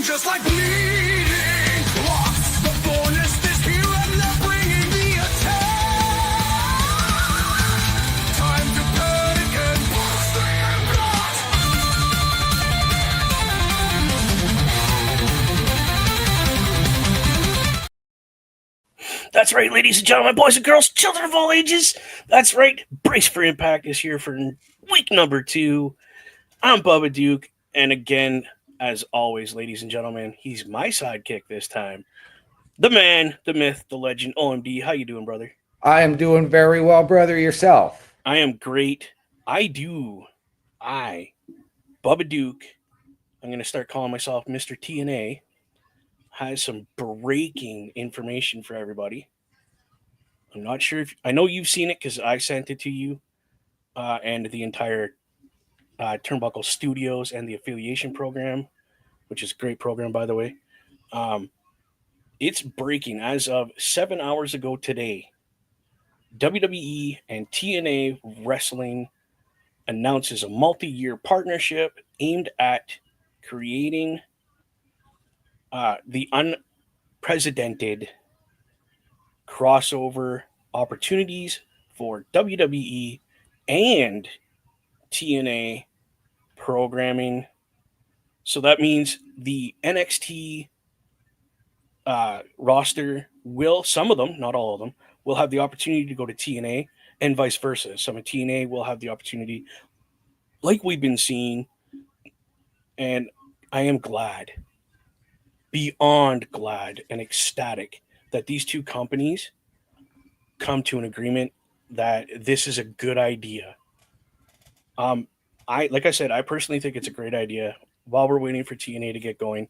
Just like bleeding clots, the bonus is here and they're bringing the attack. Time to panic and bust the impact. That's right, ladies and gentlemen, boys and girls, children of all ages. That's right, Brace for Impact is here for week number 2. I'm Bubba Duke, and again, as always, ladies and gentlemen, he's my sidekick this time. The man, the myth, the legend, OMD. How you doing, brother? I am doing very well, brother. Yourself? I am great. I, Bubba Duke, I'm going to start calling myself Mr. TNA, has some breaking information for everybody. I'm not sure if... I know you've seen it because I sent it to you and the entire Turnbuckle Studios and the affiliation program, which is a great program, by the way. It's breaking as of 7 hours ago today. WWE and TNA Wrestling announces a multi-year partnership aimed at creating the unprecedented crossover opportunities for WWE and TNA programming. So that means the NXT roster will, some of them, not all of them, will have the opportunity to go to TNA and vice versa. Some of TNA will have the opportunity, like we've been seeing, and I am glad, beyond glad and ecstatic that these two companies come to an agreement that this is a good idea. Like I said, I personally think it's a great idea. While we're waiting for TNA to get going,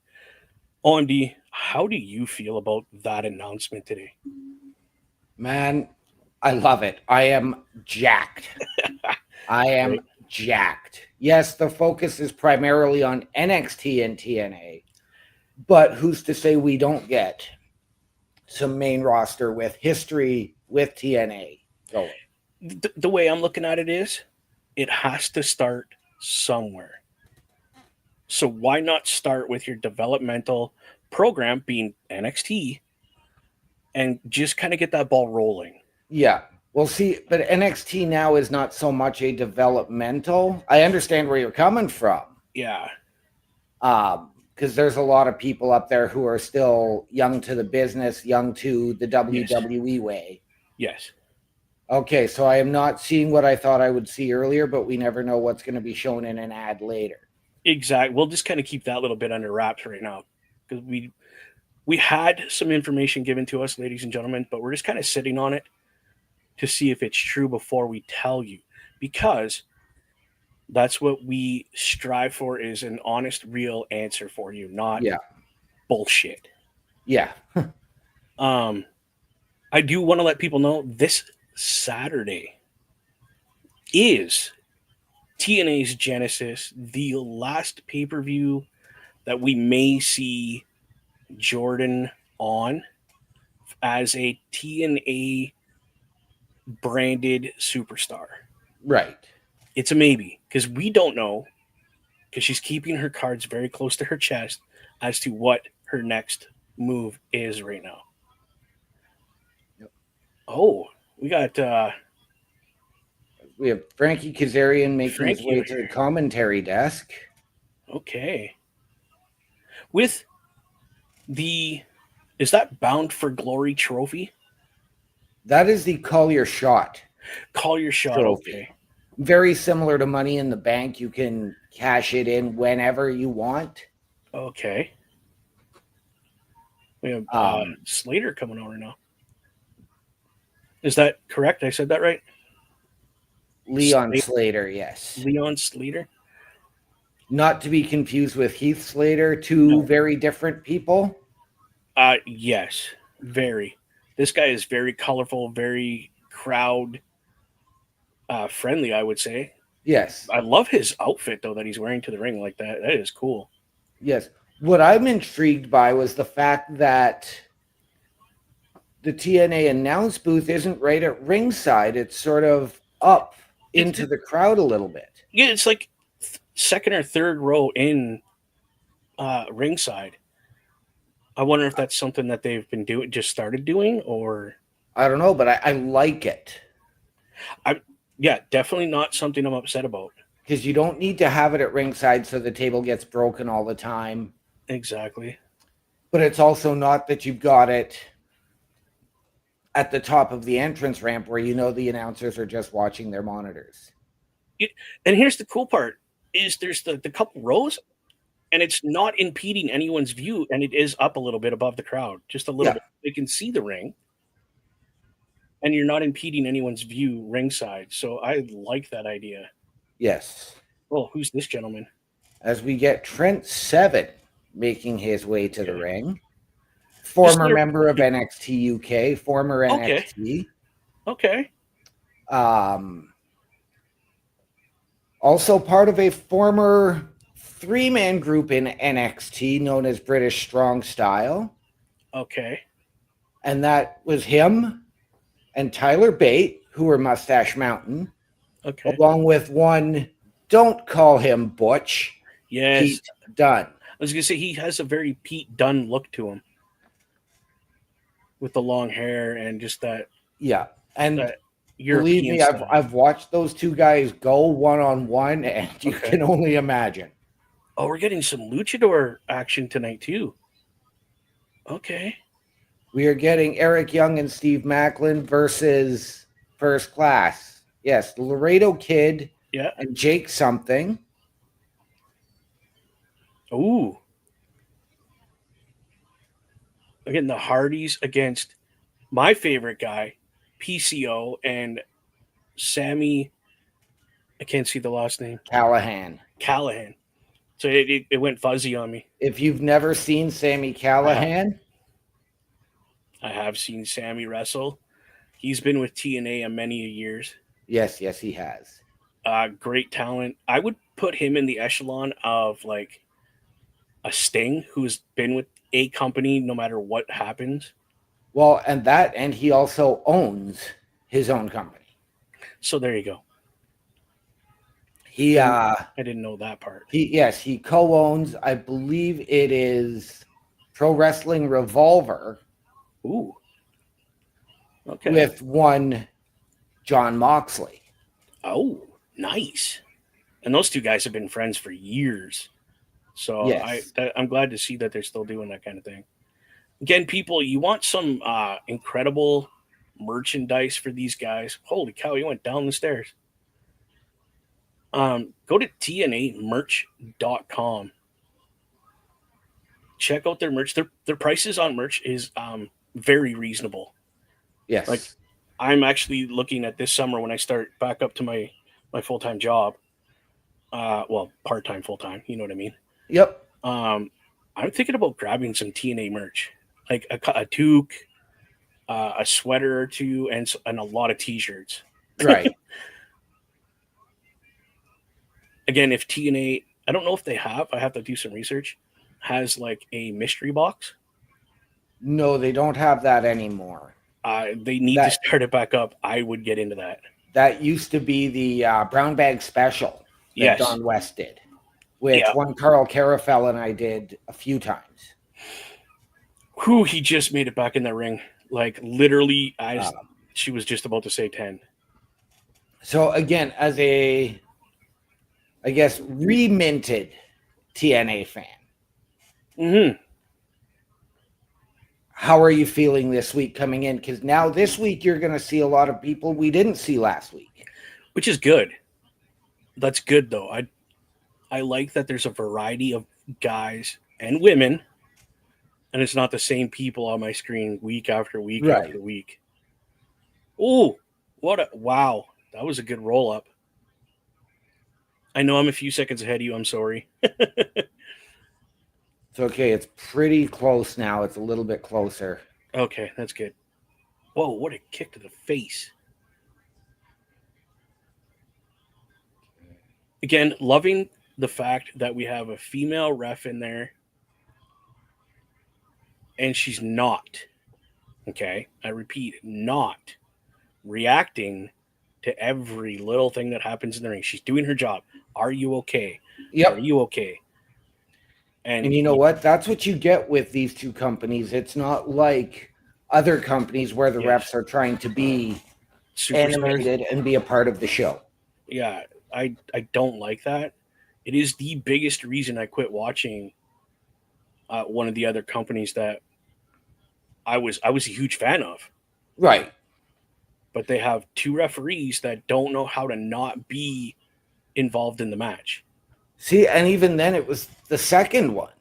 OMD, how do you feel about that announcement today? Man, I love it. I am jacked. I am jacked. Yes, the focus is primarily on NXT and TNA, but who's to say we don't get some main roster with history with TNA going? The way I'm looking at it is, it has to start somewhere. So why not start with your developmental program being NXT and just kind of get that ball rolling? Yeah. Well, see, but NXT now is not so much a developmental. I understand where you're coming from. Yeah. Because there's a lot of people up there who are still young to the business, young to the WWE way. Yes. Okay, so I am not seeing what I thought I would see earlier, but we never know what's going to be shown in an ad later. Exactly. We'll just kind of keep that little bit under wraps right now because we had some information given to us, ladies and gentlemen, but we're just kind of sitting on it to see if it's true before we tell you, because that's what we strive for, is an honest, real answer for you, not bullshit. Yeah. I do want to let people know this Saturday is TNA's Genesis, the last pay-per-view that we may see Jordan on as a TNA branded superstar. Right. It's a maybe, because we don't know, because she's keeping her cards very close to her chest as to what her next move is right now. Yep. Oh, we got we have Frankie Kazarian making his way to the commentary desk. Okay. With the, is that Bound for Glory trophy? That is the Call Your Shot. Call Your Shot. Trophy. Okay. Very similar to Money in the Bank. You can cash it in whenever you want. Okay. We have Slater coming over now. Is that correct? I said that right? Leon Slater, yes. Leon Slater. Not to be confused with Heath Slater, two No. very different people. Yes, very. This guy is very colorful, very crowd friendly, I would say. Yes, I love his outfit though that he's wearing to the ring like that. That is cool. yes. What I'm intrigued by was the fact that the TNA announce booth isn't right at ringside. It's sort of up into the crowd a little bit. Yeah, it's like second or third row in ringside. I wonder if that's something that they've been doing, just started doing, or I don't know, but I like it yeah, definitely not something I'm upset about. because you don't need to have it at ringside so the table gets broken all the time. Exactly. But it's also not that you've got it at the top of the entrance ramp where you know the announcers are just watching their monitors. And here's the cool part: is there's the couple rows, and it's not impeding anyone's view, and it is up a little bit above the crowd, just a little Yeah. bit. They can see the ring, and you're not impeding anyone's view ringside. So I like that idea. Yes. Oh, who's this gentleman? As we get Trent Seven making his way to the Okay. ring. Former there- member of NXT UK, former Okay. NXT. Okay. Also part of a former three-man group in NXT known as British Strong Style. Okay. And that was him and Tyler Bate, who were Mustache Mountain, Okay. along with one, don't call him Butch, Yes. Pete Dunne. I was gonna say he has a very Pete Dunne look to him, with the long hair and just that Yeah. And that believe European me, style. I've watched those two guys go one-on-one, and you Okay. can only imagine. Oh, we're getting some luchador action tonight too. Okay. We are getting Eric Young and Steve Macklin versus First Class. Yes, the Laredo Kid Yeah. and Jake something. Ooh. Again, the Hardys against my favorite guy, PCO, and Sammy. I can't see the last name. Callahan. Callahan. So it went fuzzy on me. If you've never seen Sammy Callahan, I have seen Sammy wrestle. He's been with TNA a many years. yes, he has. Great talent. I would put him in the echelon of like a Sting who's been with a company no matter what happens. Well, and he also owns his own company. So there you go. He I didn't know that part. he co-owns, I believe it is Pro Wrestling Revolver Ooh. Okay. with one John Moxley. Oh, nice. And those two guys have been friends for years. So Yes. I'm glad to see that they're still doing that kind of thing. Again, people, you want some incredible merchandise for these guys. Holy cow, you went down the stairs. Go to tnamerch.com. Check out their merch. Their prices on merch is very reasonable. Yes. Like, I'm actually looking at this summer when I start back up to my full-time job. Well, part-time, full-time, you know what I mean? Yep. I'm thinking about grabbing some TNA merch, like a toque, a sweater or two, and a lot of t-shirts. Right. Again, if TNA, I don't know if they have, I have to do some research, has like a mystery box. No, they don't have that anymore. They need to start it back up. I would get into that. That used to be the Brown Bag Special that Yes. Don West did, which Yeah. one Carl Carafell and I did a few times. Whew, he just made it back in the ring. Like literally, she was just about to say 10. So again, as a, I guess, reminted TNA fan, Mm-hmm. how are you feeling this week coming in? Because now this week you're going to see a lot of people we didn't see last week. Which is good. That's good though. I like that there's a variety of guys and women, and it's not the same people on my screen week after week Right. after week. Oh, wow. That was a good roll up. I know I'm a few seconds ahead of you. I'm sorry. It's okay. It's pretty close now. It's a little bit closer. Okay, that's good. Whoa, what a kick to the face. Again, loving the fact that we have a female ref in there and she's not, okay, I repeat, not reacting to every little thing that happens in the ring. She's doing her job. Are you okay? Are Yep. you okay? And you know what? That's what you get with these two companies. It's not like other companies where the Yes. refs are trying to be Superstars. animated and be a part of the show. Yeah, I don't like that. It is the biggest reason I quit watching one of the other companies that I was a huge fan of. Right. But they have two referees that don't know how to not be involved in the match. See, and even then it was the second one,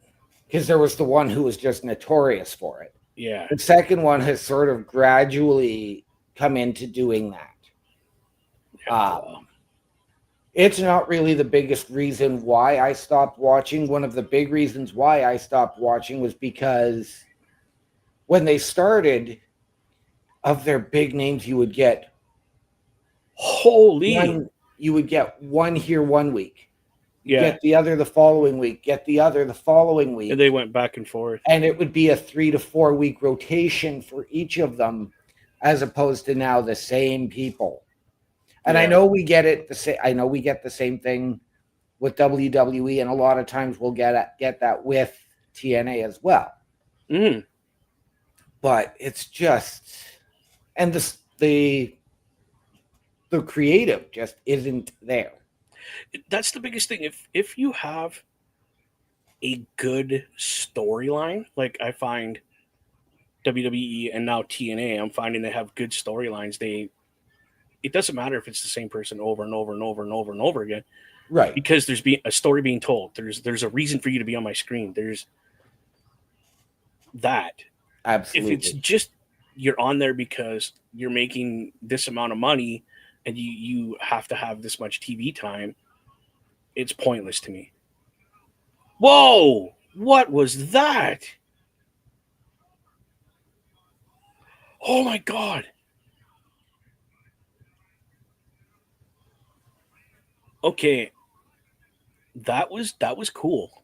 because there was the one who was just notorious for it. Yeah. The second one has sort of gradually come into doing that. It's not really the biggest reason why I stopped watching. One of the big reasons why I stopped watching was because when they started, of their big names, you would get Holy. one here 1 week. Yeah. Get the other the following week, get the other the following week. And they went back and forth. And it would be a 3 to 4 week rotation for each of them, as opposed to now the same people. And I Yeah. know we get it. I know we get the same thing with WWE, and a lot of times we'll get that with TNA as well. Mm. But it's just, and the creative just isn't there. That's the biggest thing. If you have a good storyline, like I find WWE and now TNA, I'm finding they have good storylines. It doesn't matter if it's the same person over and over and over and over and over again, Right. because there's a story being told. There's a reason for you to be on my screen. There's that. Absolutely. If it's just you're on there because you're making this amount of money and you have to have this much TV time, it's pointless to me. Whoa! What was that? Oh my god. Okay. That was cool.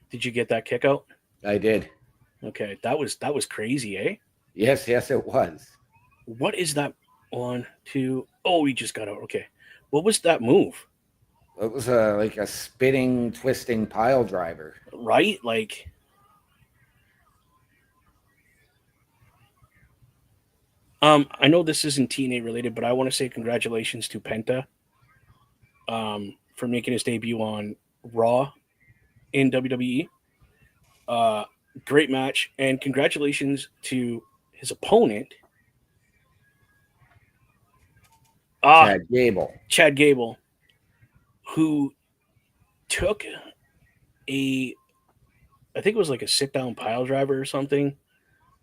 Did you get that kick out? I did. Okay, that was crazy, eh? Yes, it was. What is that? 1, 2. Oh, he just got out. Okay. What was that move? It was like a spinning, twisting pile driver. Right? Like, I know this isn't TNA related, but I want to say congratulations to Penta for making his debut on Raw in WWE. Great match, and congratulations to his opponent, Chad Gable, who took I think it was like a sit-down pile driver or something.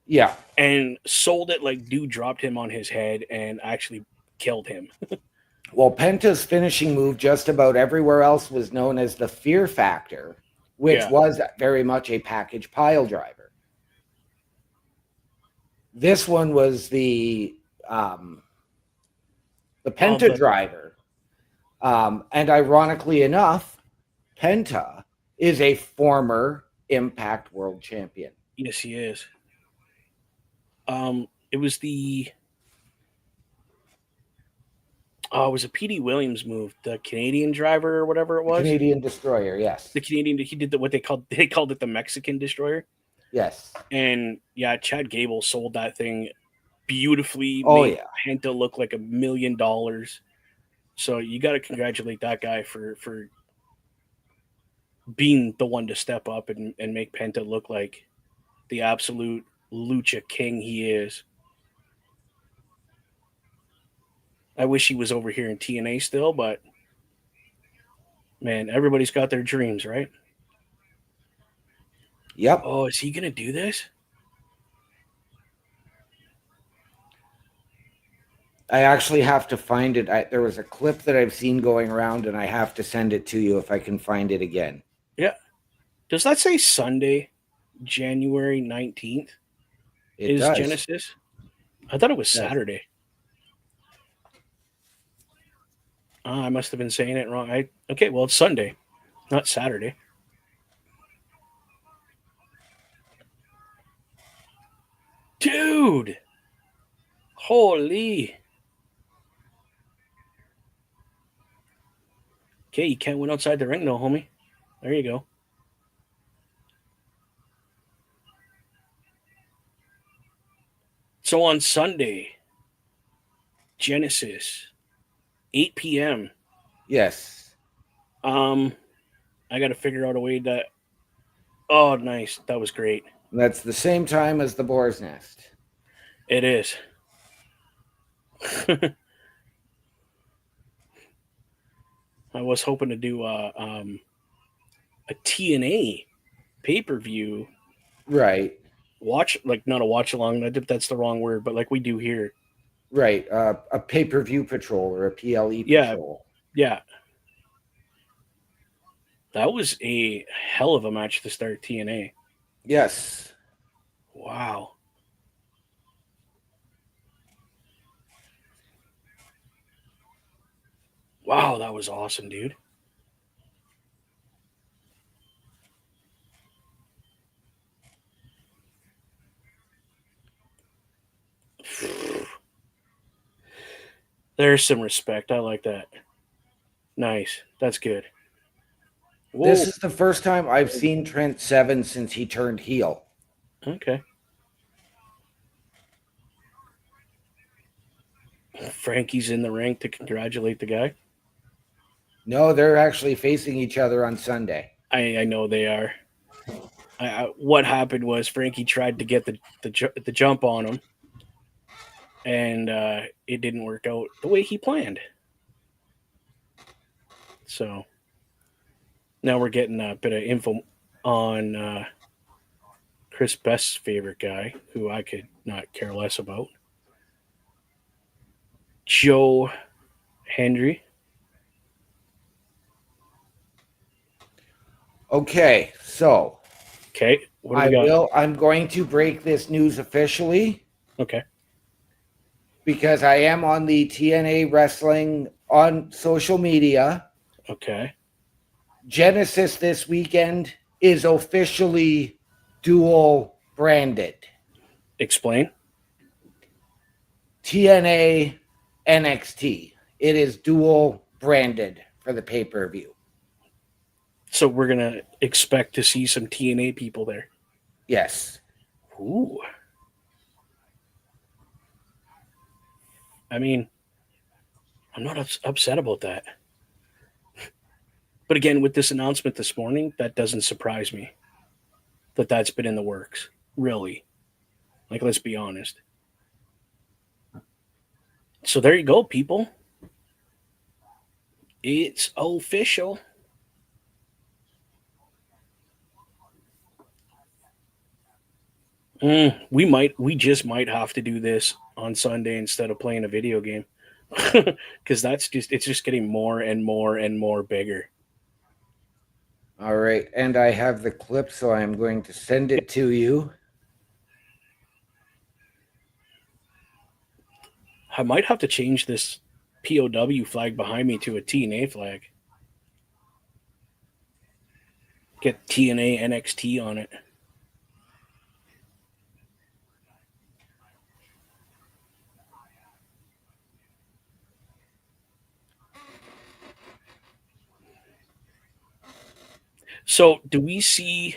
Yeah. And sold it like dude dropped him on his head and actually killed him. Well, Penta's finishing move just about everywhere else was known as the Fear Factor, which was very much a package pile driver. This one was the Penta driver. And ironically enough, Penta is a former Impact World Champion. Yes, he is. It was was a P.D. Williams move, the Canadian driver or whatever it was. Canadian Destroyer, yes. The Canadian, he did what they called it the Mexican Destroyer. Yes. And yeah, Chad Gable sold that thing beautifully. Made Penta look like $1 million. So you got to congratulate that guy for being the one to step up and make Penta look like the absolute lucha king he is. I wish he was over here in TNA still, but man, everybody's got their dreams, right? Yep. Oh, is he going to do this? I actually have to find it. There was a clip that I've seen going around, and I have to send it to you if I can find it again. Yeah. Does that say Sunday, January 19th It is does. Genesis? I thought it was It does. Saturday. I must have been saying it wrong. Okay, well, it's Sunday, not Saturday. Dude! Holy. Okay, you can't win outside the ring, though, homie. There you go. So on Sunday, Genesis, 8 p.m. Yes. I got to figure out a way that. Oh, nice. That was great. That's the same time as the Boar's Nest. It is. I was hoping to do a TNA pay-per-view Right. watch, like not a watch along. That's the wrong word, but like we do here. Right. A pay-per-view patrol or a PLE Yeah. patrol. Yeah. That was a hell of a match to start TNA. Yes. Wow. Wow, that was awesome, dude. There's some respect. I like that. Nice. That's good. Whoa. This is the first time I've seen Trent Seven since he turned heel. Okay. Frankie's in the ring to congratulate the guy. No, they're actually facing each other on Sunday. I know they are. What happened was Frankie tried to get the jump on him, and it didn't work out the way he planned. So now we're getting a bit of info on Chris Best's favorite guy, who I could not care less about, Joe Hendry. Okay, so Okay, what do we got? I'm going to break this news officially Okay, because I am on the TNA Wrestling on social media. okay, Genesis this weekend is officially dual branded. explain. TNA NXT. It is dual branded for the pay-per-view. So we're gonna expect to see some TNA people there. Yes. Ooh. I mean, I'm not upset about that. But again, with this announcement this morning, that doesn't surprise me that that's been in the works. Really. Like, let's be honest. So there you go, people. It's official. We just might have to do this on Sunday instead of playing a video game. Because it's just getting more and more and more bigger. All right. And I have the clip, so I'm going to send it to you. I might have to change this POW flag behind me to a TNA flag. Get TNA NXT on it. So, do we see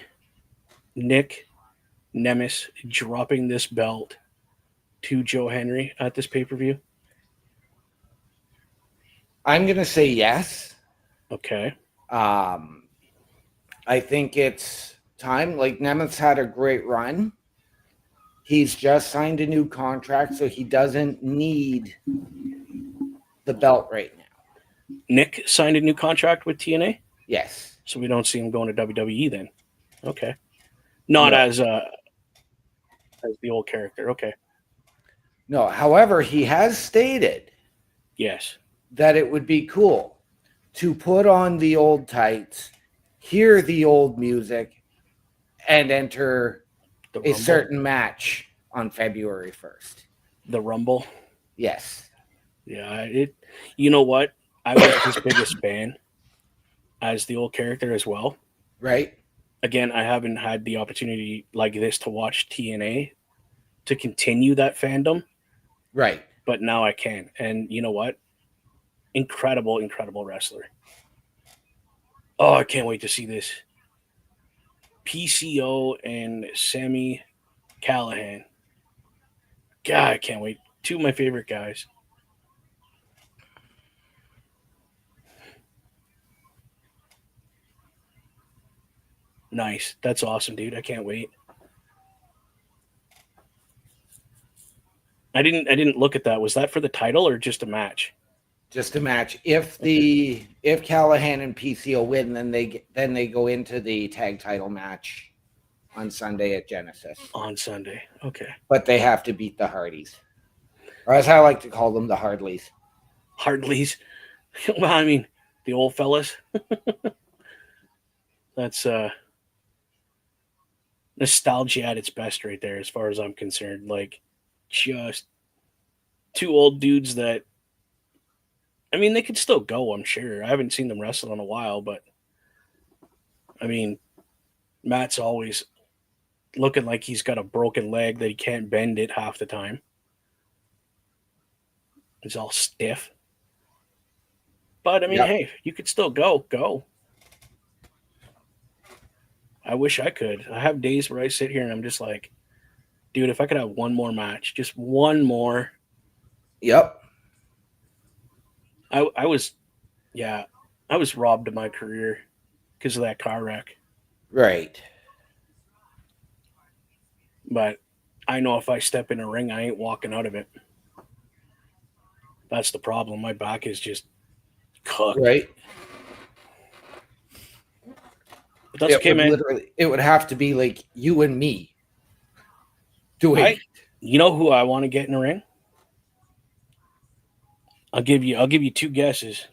Nick Nemes dropping this belt to Joe Hendry at this pay-per-view? I'm going to say yes. Okay. I think it's time. Like, Nemeth's had a great run. He's just signed a new contract, so he doesn't need the belt right now. Nick signed a new contract with TNA? Yes. So we don't see him going to WWE then. Okay. Not as the old character. Okay. No, however, he has stated Yes. that it would be cool to put on the old tights, hear the old music, and enter The a Rumble. certain match on February 1st. The Rumble. Yes. Yeah, you know what? I was his biggest fan as the old character as well. Right? Again, I haven't had the opportunity like this to watch TNA to continue that fandom, Right. but now I can. And you know what? Incredible, incredible wrestler. Oh, I can't wait to see this. PCO and Sammy Callahan. God, I can't wait. Two of my favorite guys. Nice. That's awesome, dude. I can't wait. I didn't look at that. Was that for the title or just a match? Just a match. If Callahan and PCO win, then they go into the tag title match on Sunday at Genesis. On Sunday. Okay. But they have to beat the Hardys. Or as I like to call them, the Hardleys. Hardleys. Well, I mean, the old fellas. That's nostalgia at its best right there, as far as I'm concerned. Like, just two old dudes that, I mean, they could still go, I'm sure. I haven't seen them wrestle in a while, but I mean, Matt's always looking like he's got a broken leg that he can't bend it half the time. He's all stiff. But I mean, Yep. hey, you could still go. I wish I could. I have days where I sit here and I'm just like, dude, if I could have one more match, just one more. Yep. I was robbed of my career because of that car wreck. Right. But I know if I step in a ring, I ain't walking out of it. That's the problem. My back is just cooked. Right. But that's okay, man. It would have to be like you and me doing it. You know who I want to get in the ring? I'll give you two guesses.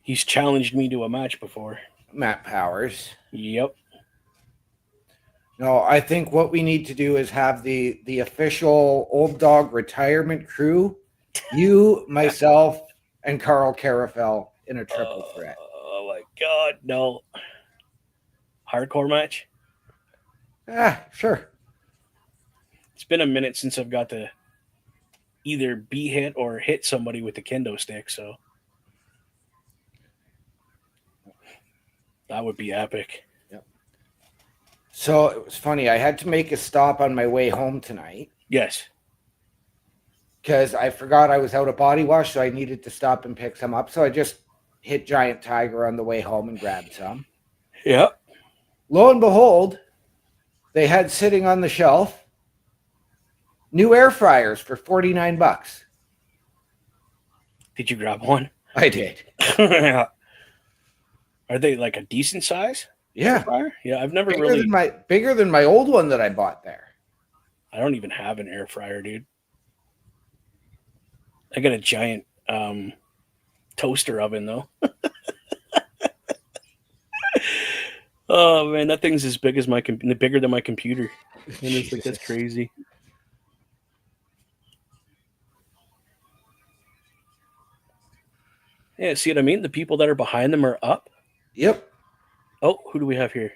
He's challenged me to a match before. Matt Powers. Yep. No, I think what we need to do is have the official Old Dog retirement crew, you, myself, and Carl Carafel in a triple threat. Oh my God, no. Hardcore match? Sure. It's been a minute since I've got to either be hit or hit somebody with the kendo stick, so that would be epic. Yep. So it was funny. I had to make a stop on my way home tonight Yes. because I forgot I was out of body wash, so I needed to stop and pick some up. So I just hit Giant Tiger on the way home and grabbed some. Yep. Lo and behold, they had sitting on the shelf new air fryers for $49. Did you grab one? I did. Are they like a decent size? Yeah. Fryer? Yeah, I've never Bigger than my old one that I bought there. I don't even have an air fryer, dude. I got a giant toaster oven though. Oh man, that thing's as big as bigger than my computer. And it's like, that's crazy. Yeah, see what I mean? The people that are behind them are up. Yep. Oh, who do we have here?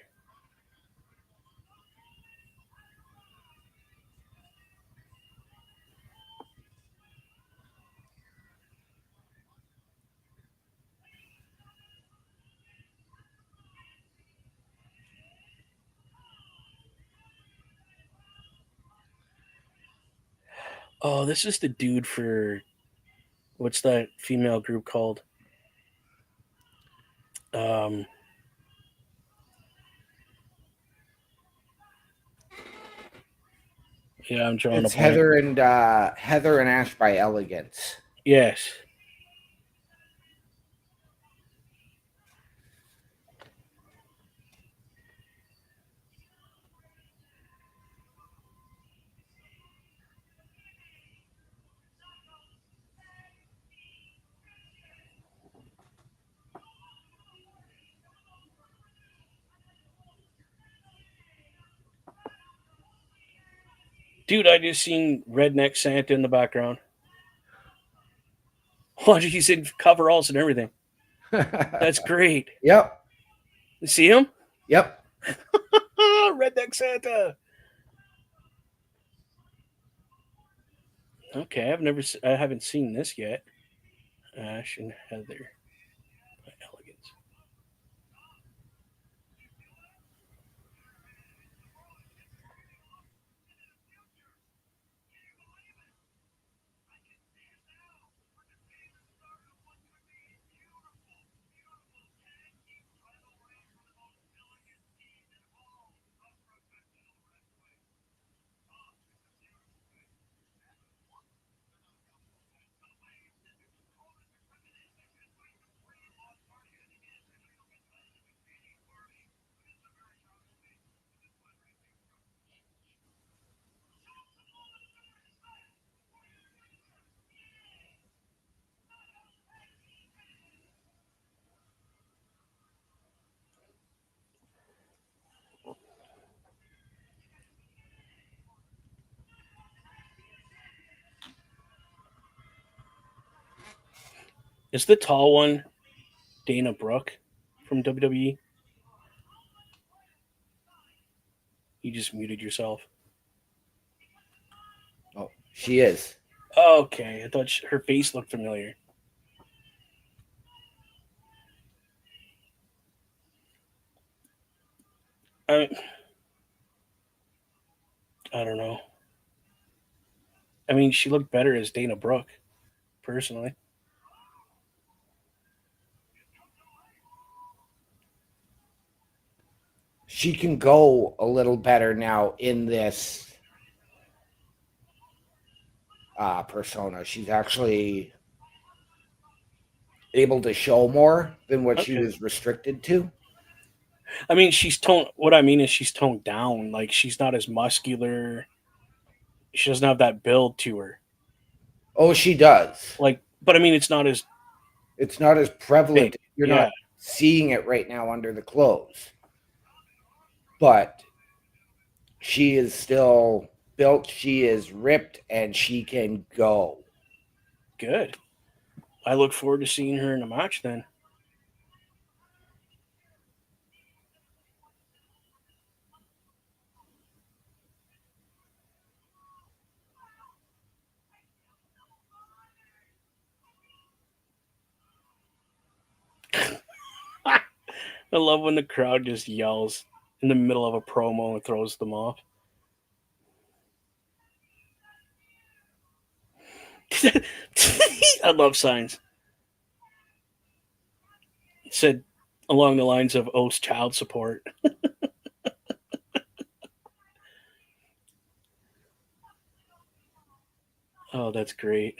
Oh, this is the dude for what's that female group called? Yeah, I'm drawing It's a blank. Heather and Ash by Elegance. Yes. Dude, I just seen Redneck Santa in the background. Oh, he's in coveralls and everything. That's great. Yep. You see him? Yep. Redneck Santa. Okay, I haven't seen this yet. Ash and Heather by Elegance. Is the tall one Dana Brooke from WWE? You just muted yourself. Oh, she is. Okay, I thought her face looked familiar. I I don't know. I mean, she looked better as Dana Brooke, personally. She can go a little better now in this persona. She's actually able to show more than what she Okay. was restricted to. I mean, she's toned. What I mean is she's toned down. Like she's not as muscular. She doesn't have that build to her. Oh, she does. Like, but I mean, it's not as It's not as prevalent. big. You're Yeah. not seeing it right now under the clothes. But she is still built, she is ripped, and she can go. Good. I look forward to seeing her in a match then. I love when the crowd just yells in the middle of a promo and throws them off. I love signs. It said along the lines of O's child support. Oh, that's great.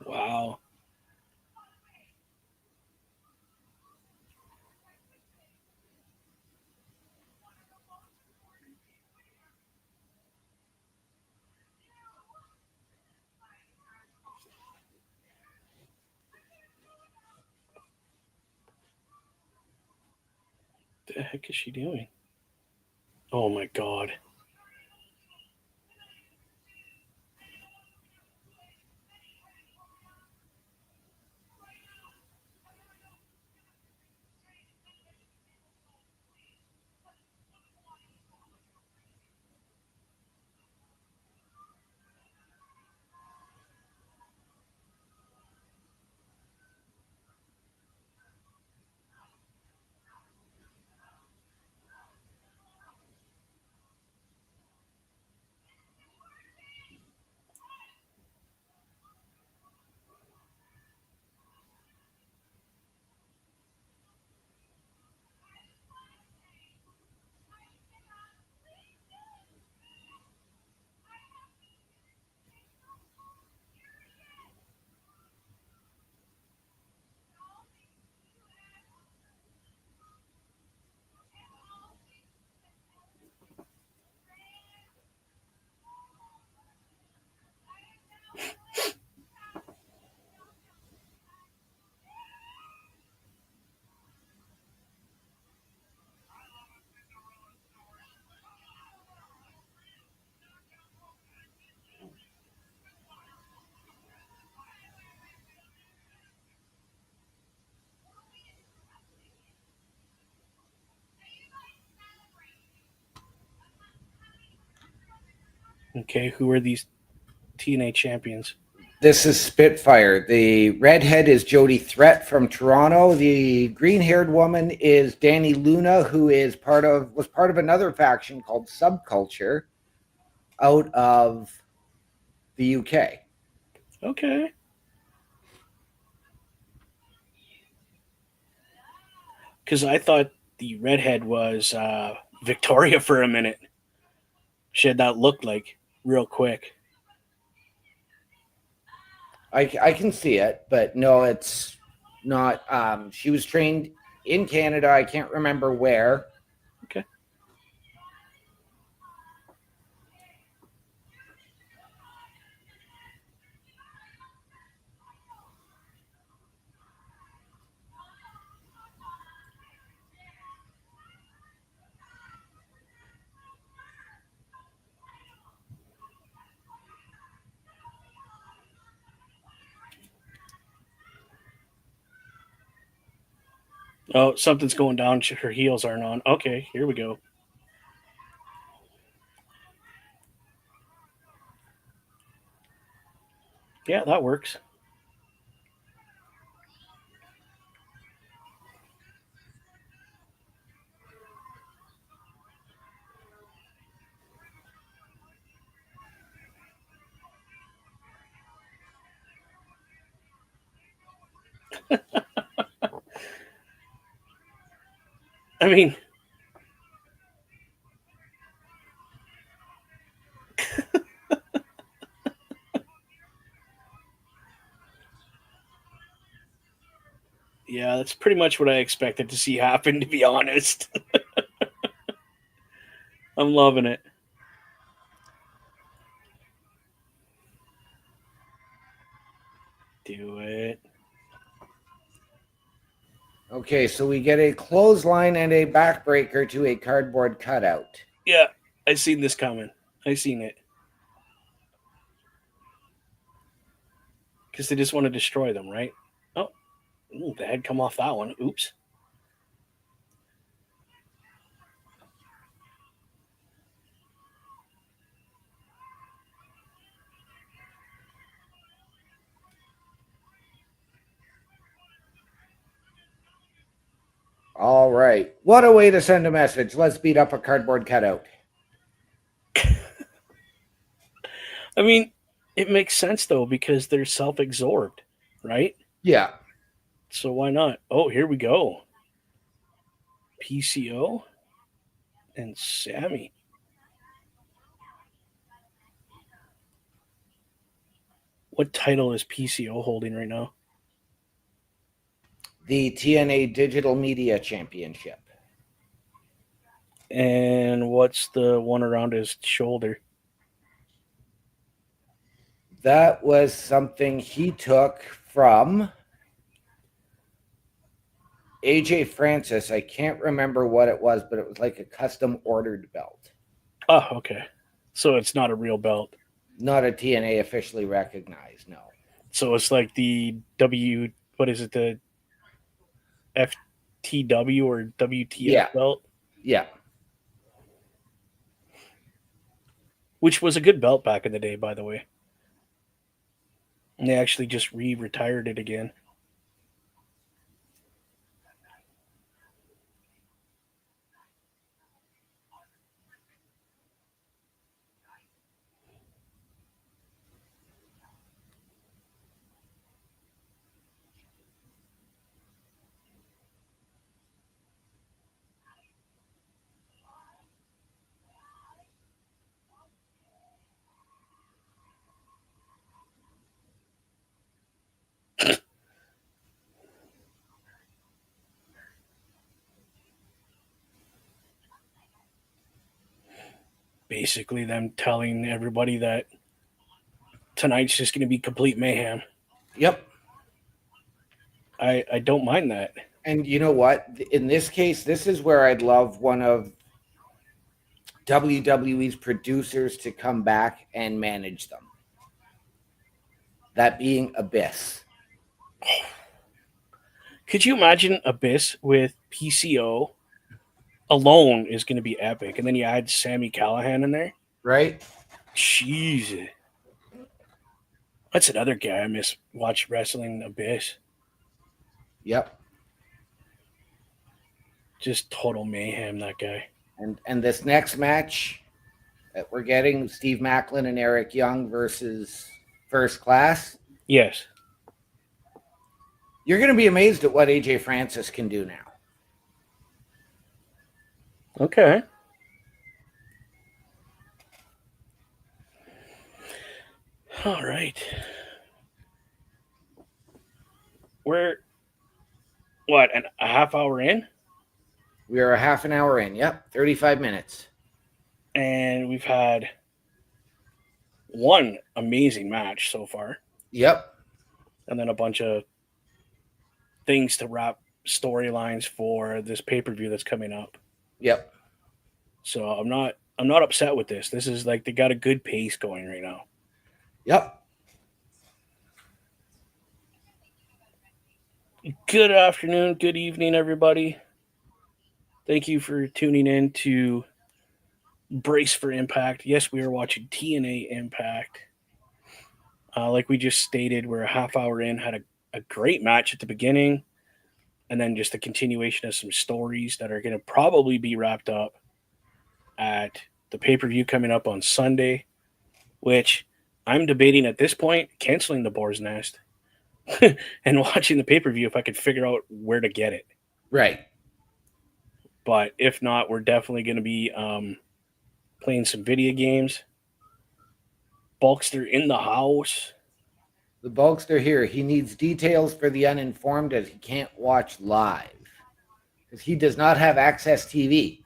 Wow. What the heck is she doing? Oh my god. Okay, who are these TNA champions? This is Spitfire. The redhead is Jody Threat from Toronto. The green-haired woman is Danny Luna, who was part of another faction called Subculture out of the UK. Okay. Because I thought the redhead was Victoria for a minute. She had that look like real quick. I can see it, but no, it's not. She was trained in Canada. I can't remember where. Okay. Oh, something's going down. Her heels aren't on. Okay, here we go. Yeah, that works. I mean, yeah, that's pretty much what I expected to see happen, to be honest. I'm loving it. Do it. Okay, so we get a clothesline and a backbreaker to a cardboard cutout. Yeah, I seen this coming. I seen it. Because they just want to destroy them, right? Oh, the head come off that one. Oops. All right. What a way to send a message. Let's beat up a cardboard cutout. I mean, it makes sense though because they're self-absorbed, right? Yeah. So why not? Oh, here we go. PCO and Sammy. What title is PCO holding right now? The TNA Digital Media Championship. And what's the one around his shoulder? That was something he took from AJ Francis. I can't remember what it was, but it was like a custom ordered belt. Oh, okay. So it's not a real belt. Not a TNA officially recognized, no. So it's like the what is it, the FTW or WTF belt? Yeah. Which was a good belt back in the day, by the way. And they actually just retired it again. Basically, them telling everybody that tonight's just going to be complete mayhem. Yep. I don't mind that. And you know what? In this case, this is where I'd love one of WWE's producers to come back and manage them. That being Abyss. Could you imagine Abyss with PCO alone is going to be epic, and then you add Sammy Callahan in there? Right? Jeez. That's another guy I miss watch wrestling Abyss. Yep. Just total mayhem, that guy. And this next match that we're getting, Steve Macklin and Eric Young versus First Class. Yes. You're going to be amazed at what AJ Francis can do now. Okay. All right. We're what, a half hour in? We are a half an hour in. Yep, 35 minutes. And we've had one amazing match so far. Yep. And then a bunch of things to wrap storylines for this pay-per-view that's coming up. Yep. So I'm not upset with this. This is like they got a good pace going right now. Yep. Good afternoon, good evening, everybody. Thank you for tuning in to Brace for Impact. Yes, we are watching TNA Impact. Like we just stated, we're a half hour in, had a great match at the beginning, and then just a continuation of some stories that are going to probably be wrapped up at the pay-per-view coming up on Sunday, which I'm debating at this point canceling the Boar's Nest and watching the pay-per-view if I could figure out where to get it. Right. But if not, we're definitely going to be playing some video games. Bulkster in the house. The Bulkster here. He needs details for the uninformed as he can't watch live because he does not have Access TV.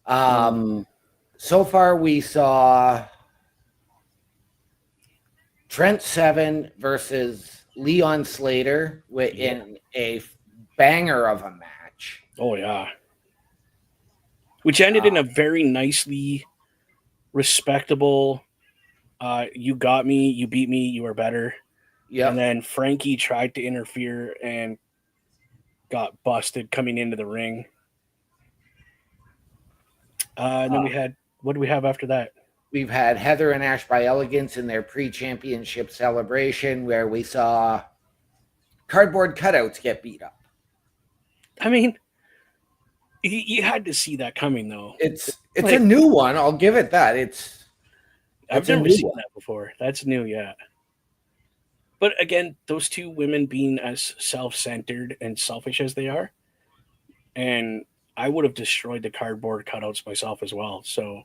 So far, we saw Trent Seven versus Leon Slater in a banger of a match. Oh, yeah. Which ended in a very nicely respectable, you got me, you beat me, you are better. Yep. And then Frankie tried to interfere and got busted coming into the ring. And then we had, what do we have after that? We've had Heather and Ash by Elegance in their pre-championship celebration where we saw cardboard cutouts get beat up. I mean, you had to see that coming, though. It's like, a new one. I'll give it that. I've never seen that before. That's new, yeah. But again, those two women being as self-centered and selfish as they are, and I would have destroyed the cardboard cutouts myself as well. So,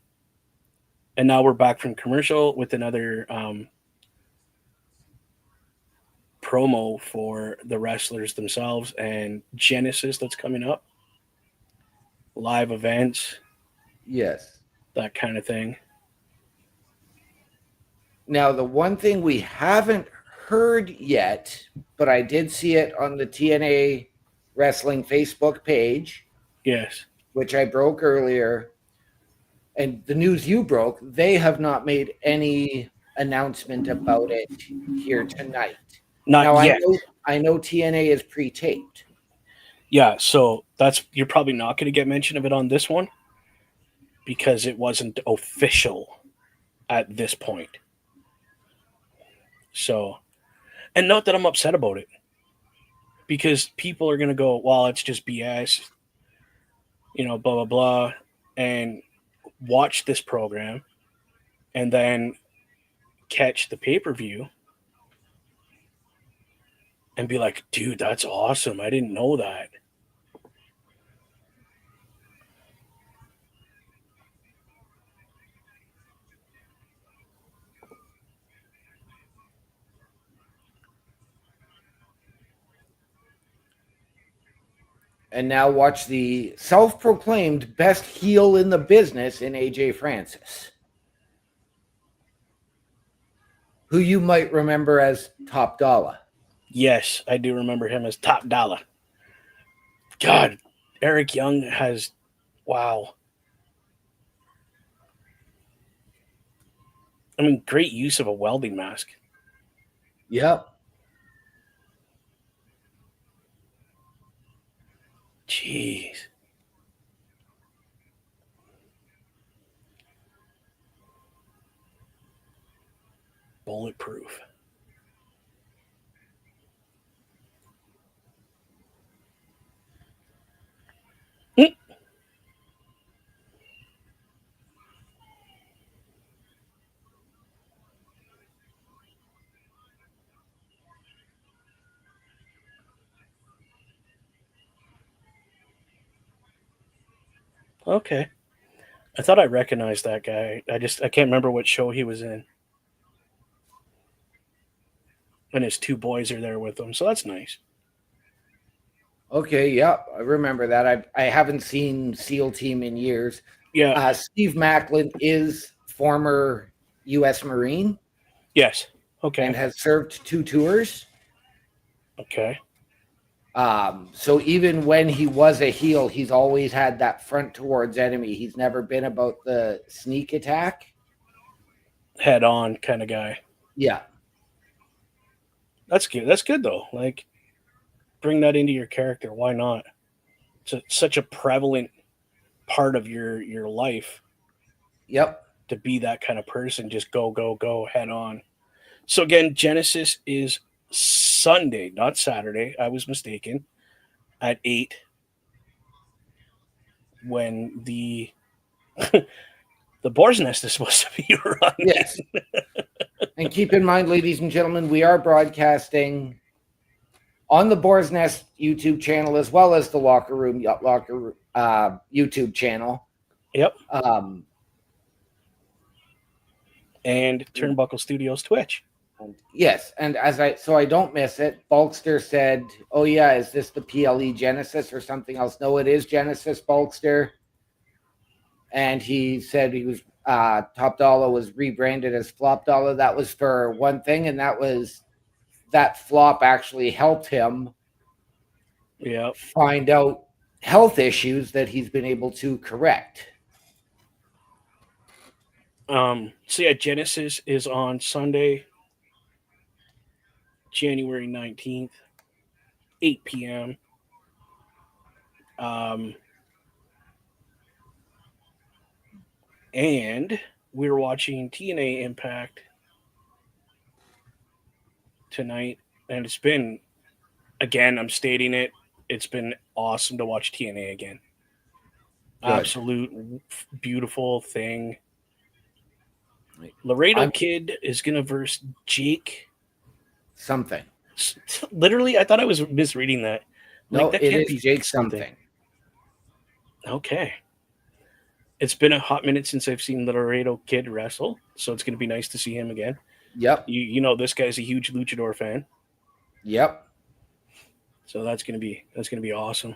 and now we're back from commercial with another promo for the wrestlers themselves and Genesis that's coming up. Live events. Yes. That kind of thing. Now, the one thing we haven't heard yet, but I did see it on the TNA Wrestling Facebook page. Yes. Which I broke earlier. And the news you broke, they have not made any announcement about it here tonight. Not yet. I know TNA is pre-taped. Yeah, so you're probably not going to get mention of it on this one because it wasn't official at this point. So, and not that I'm upset about it because people are going to go, well, it's just BS, blah, blah, blah, and watch this program and then catch the pay-per-view and be like, dude, that's awesome. I didn't know that. And now watch the self-proclaimed best heel in the business in AJ Francis, who you might remember as Top Dollar. Yes, I do remember him as Top Dollar. God, Eric Young has, wow. I mean, great use of a welding mask. Yep. Jeez. Bulletproof. Mm. Okay. I thought I recognized that guy. I can't remember what show he was in. And his two boys are there with him, so that's nice. Okay, yeah, I remember that. I haven't seen SEAL Team in years. Yeah. Steve Macklin is former U.S. Marine Yes. Okay. and has served 2 tours. Okay. So even when he was a heel, he's always had that front towards enemy. He's never been about the sneak attack. Head on kind of guy. Yeah. That's good. That's good though. Like, bring that into your character. Why not? It's such a prevalent part of your life Yep. to be that kind of person. Just go, go, go, head on. So again, Genesis is Sunday, not Saturday. I was mistaken. At 8, when the the Boar's Nest is supposed to be running. Yes. And keep in mind, ladies and gentlemen, we are broadcasting on the Boar's Nest YouTube channel as well as the Locker Room YouTube channel. Yep. And Turnbuckle Studios Twitch. Yes, and so I don't miss it. Bulkster said, "Oh yeah, is this the PLE Genesis or something else?" No, it is Genesis, Bulkster. And he said he was Top Dollar was rebranded as Flop Dollar. That was for one thing, and that flop actually helped him find out health issues that he's been able to correct. So yeah, Genesis is on Sunday, January 19th, 8 p.m. And we're watching TNA Impact tonight. And it's been, again, I'm stating it, it's been awesome to watch TNA again. Good. Absolute beautiful thing. Laredo Kid is going to verse Jake something. Literally, I thought I was misreading that. No, like, that it is Jake something. Okay. It's been a hot minute since I've seen the Laredo Kid wrestle, so it's going to be nice to see him again. Yep. You know this guy's a huge luchador fan. Yep. So that's going to be awesome.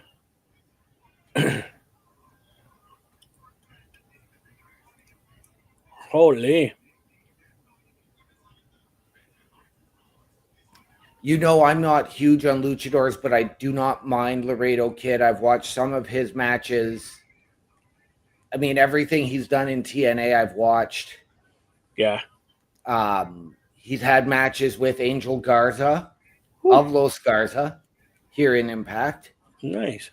Holy. You know, I'm not huge on luchadors, but I do not mind Laredo Kid. I've watched some of his matches. I mean, everything he's done in TNA, I've watched. Yeah. He's had matches with Angel Garza of Los Garza here in Impact. Nice.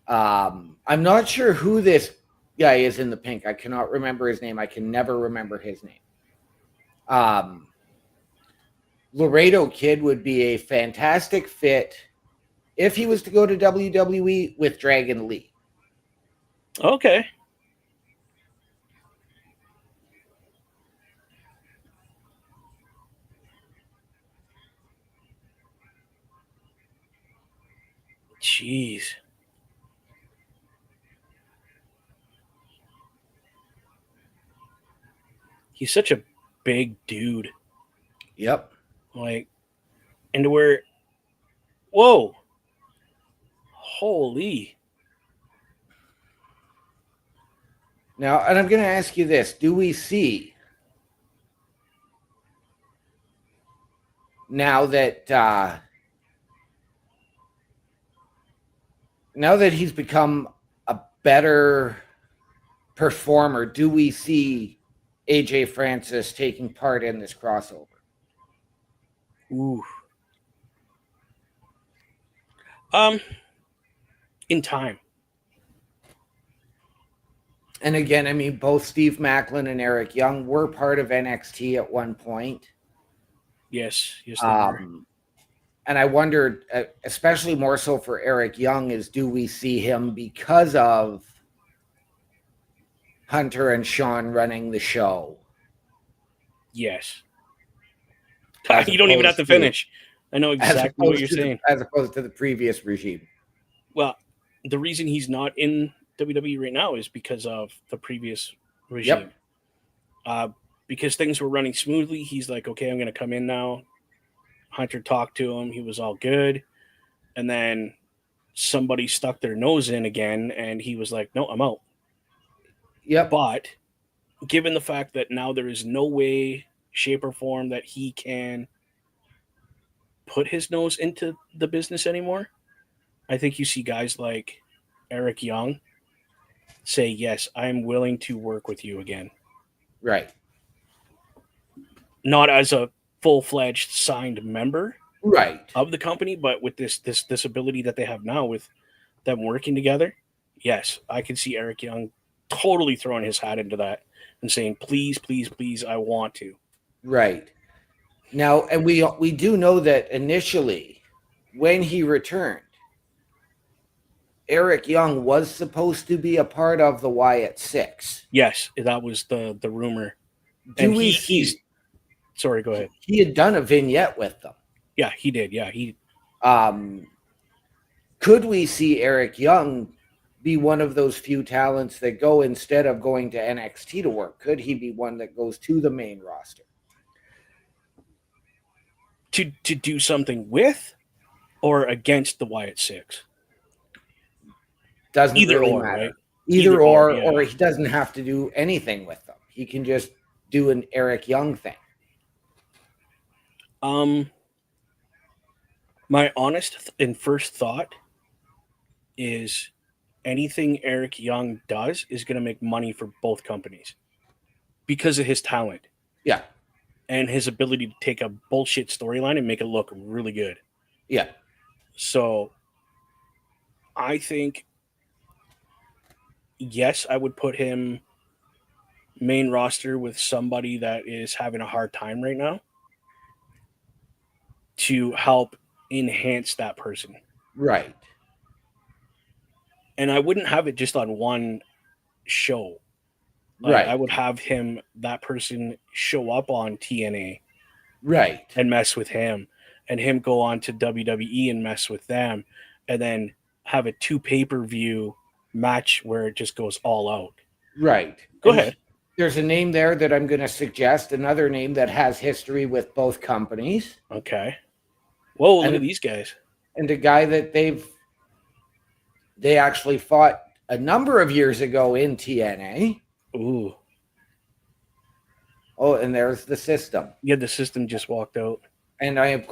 I'm not sure who this guy is in the pink. I cannot remember his name. I can never remember his name. Laredo Kid would be a fantastic fit if he was to go to WWE with Dragon Lee. Okay. Jeez. He's such a big dude. Yep. Like, and where, whoa. Holy. Now, and I'm going to ask you this. Do we see, now that he's become a better performer, do we see AJ Francis taking part in this crossover? Ooh. In time. And again, I mean, both Steve Macklin and Eric Young were part of NXT at one point. Yes, yes, they were. And I wondered, especially more so for Eric Young, is do we see him because of Hunter and Sean running the show? Yes. As You don't even have opposed to finish. I know as exactly what opposed you're to saying. as opposed to the previous regime. Well, the reason he's not in WWE right now is because of the previous regime. Because things were running smoothly, he's like, okay, I'm going to come in now. Hunter talked to him. He was all good. And then somebody stuck their nose in again, and he was like, no, I'm out. Yep. But given the fact that now there is no way, shape, or form that he can put his nose into the business anymore, I think you see guys like Eric Young say, yes, I'm willing to work with you again. Right. Not as a full-fledged signed member Right. of the company, but with this ability that they have now with them working together, yes, I can see Eric Young totally throwing his hat into that and saying, please, please, please, I want to. Right. Now, and we do know that initially when he returned, Eric Young was supposed to be a part of the Wyatt Six. Yes, that was the rumor. Do And we he's see? sorry, go ahead. He had done a vignette with them. Yeah, he did. Yeah, he Could we see Eric Young be one of those few talents that go instead of going to NXT to work? Could he be one that goes to the main roster to do something with or against the Wyatt Six? Doesn't Either really or, matter. right? Either or, yeah. or he doesn't have to do anything with them. He can just do an Eric Young thing. My honest and first thought is anything Eric Young does is going to make money for both companies because of his talent Yeah. and his ability to take a bullshit storyline and make it look really good. Yeah. So I think, yes, I would put him main roster with somebody that is having a hard time right now to help enhance that person. Right. And I wouldn't have it just on one show. Right. I would have that person show up on TNA Right. and mess with him, and him go on to WWE and mess with them, and then have a 2 pay-per-view match where it just goes all out. Right. Go And ahead. There's a name there that I'm going to suggest, another name that has history with both companies. Okay. Whoa, look And- at these guys. And a guy that they actually fought a number of years ago in TNA. Ooh. Oh, and there's the System. Yeah, the System just walked out. And I am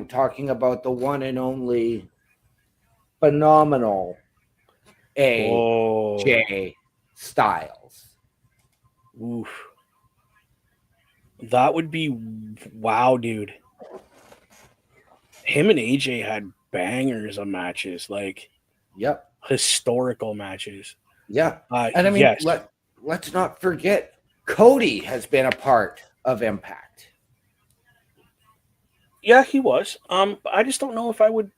talking about the one and only phenomenal AJ Styles. Oof. That would be wow, dude. Him and AJ had bangers of matches, like Yep. historical matches. Yeah. And I mean, yes. let's not forget Cody has been a part of Impact. Yeah, he was. I just don't know if I would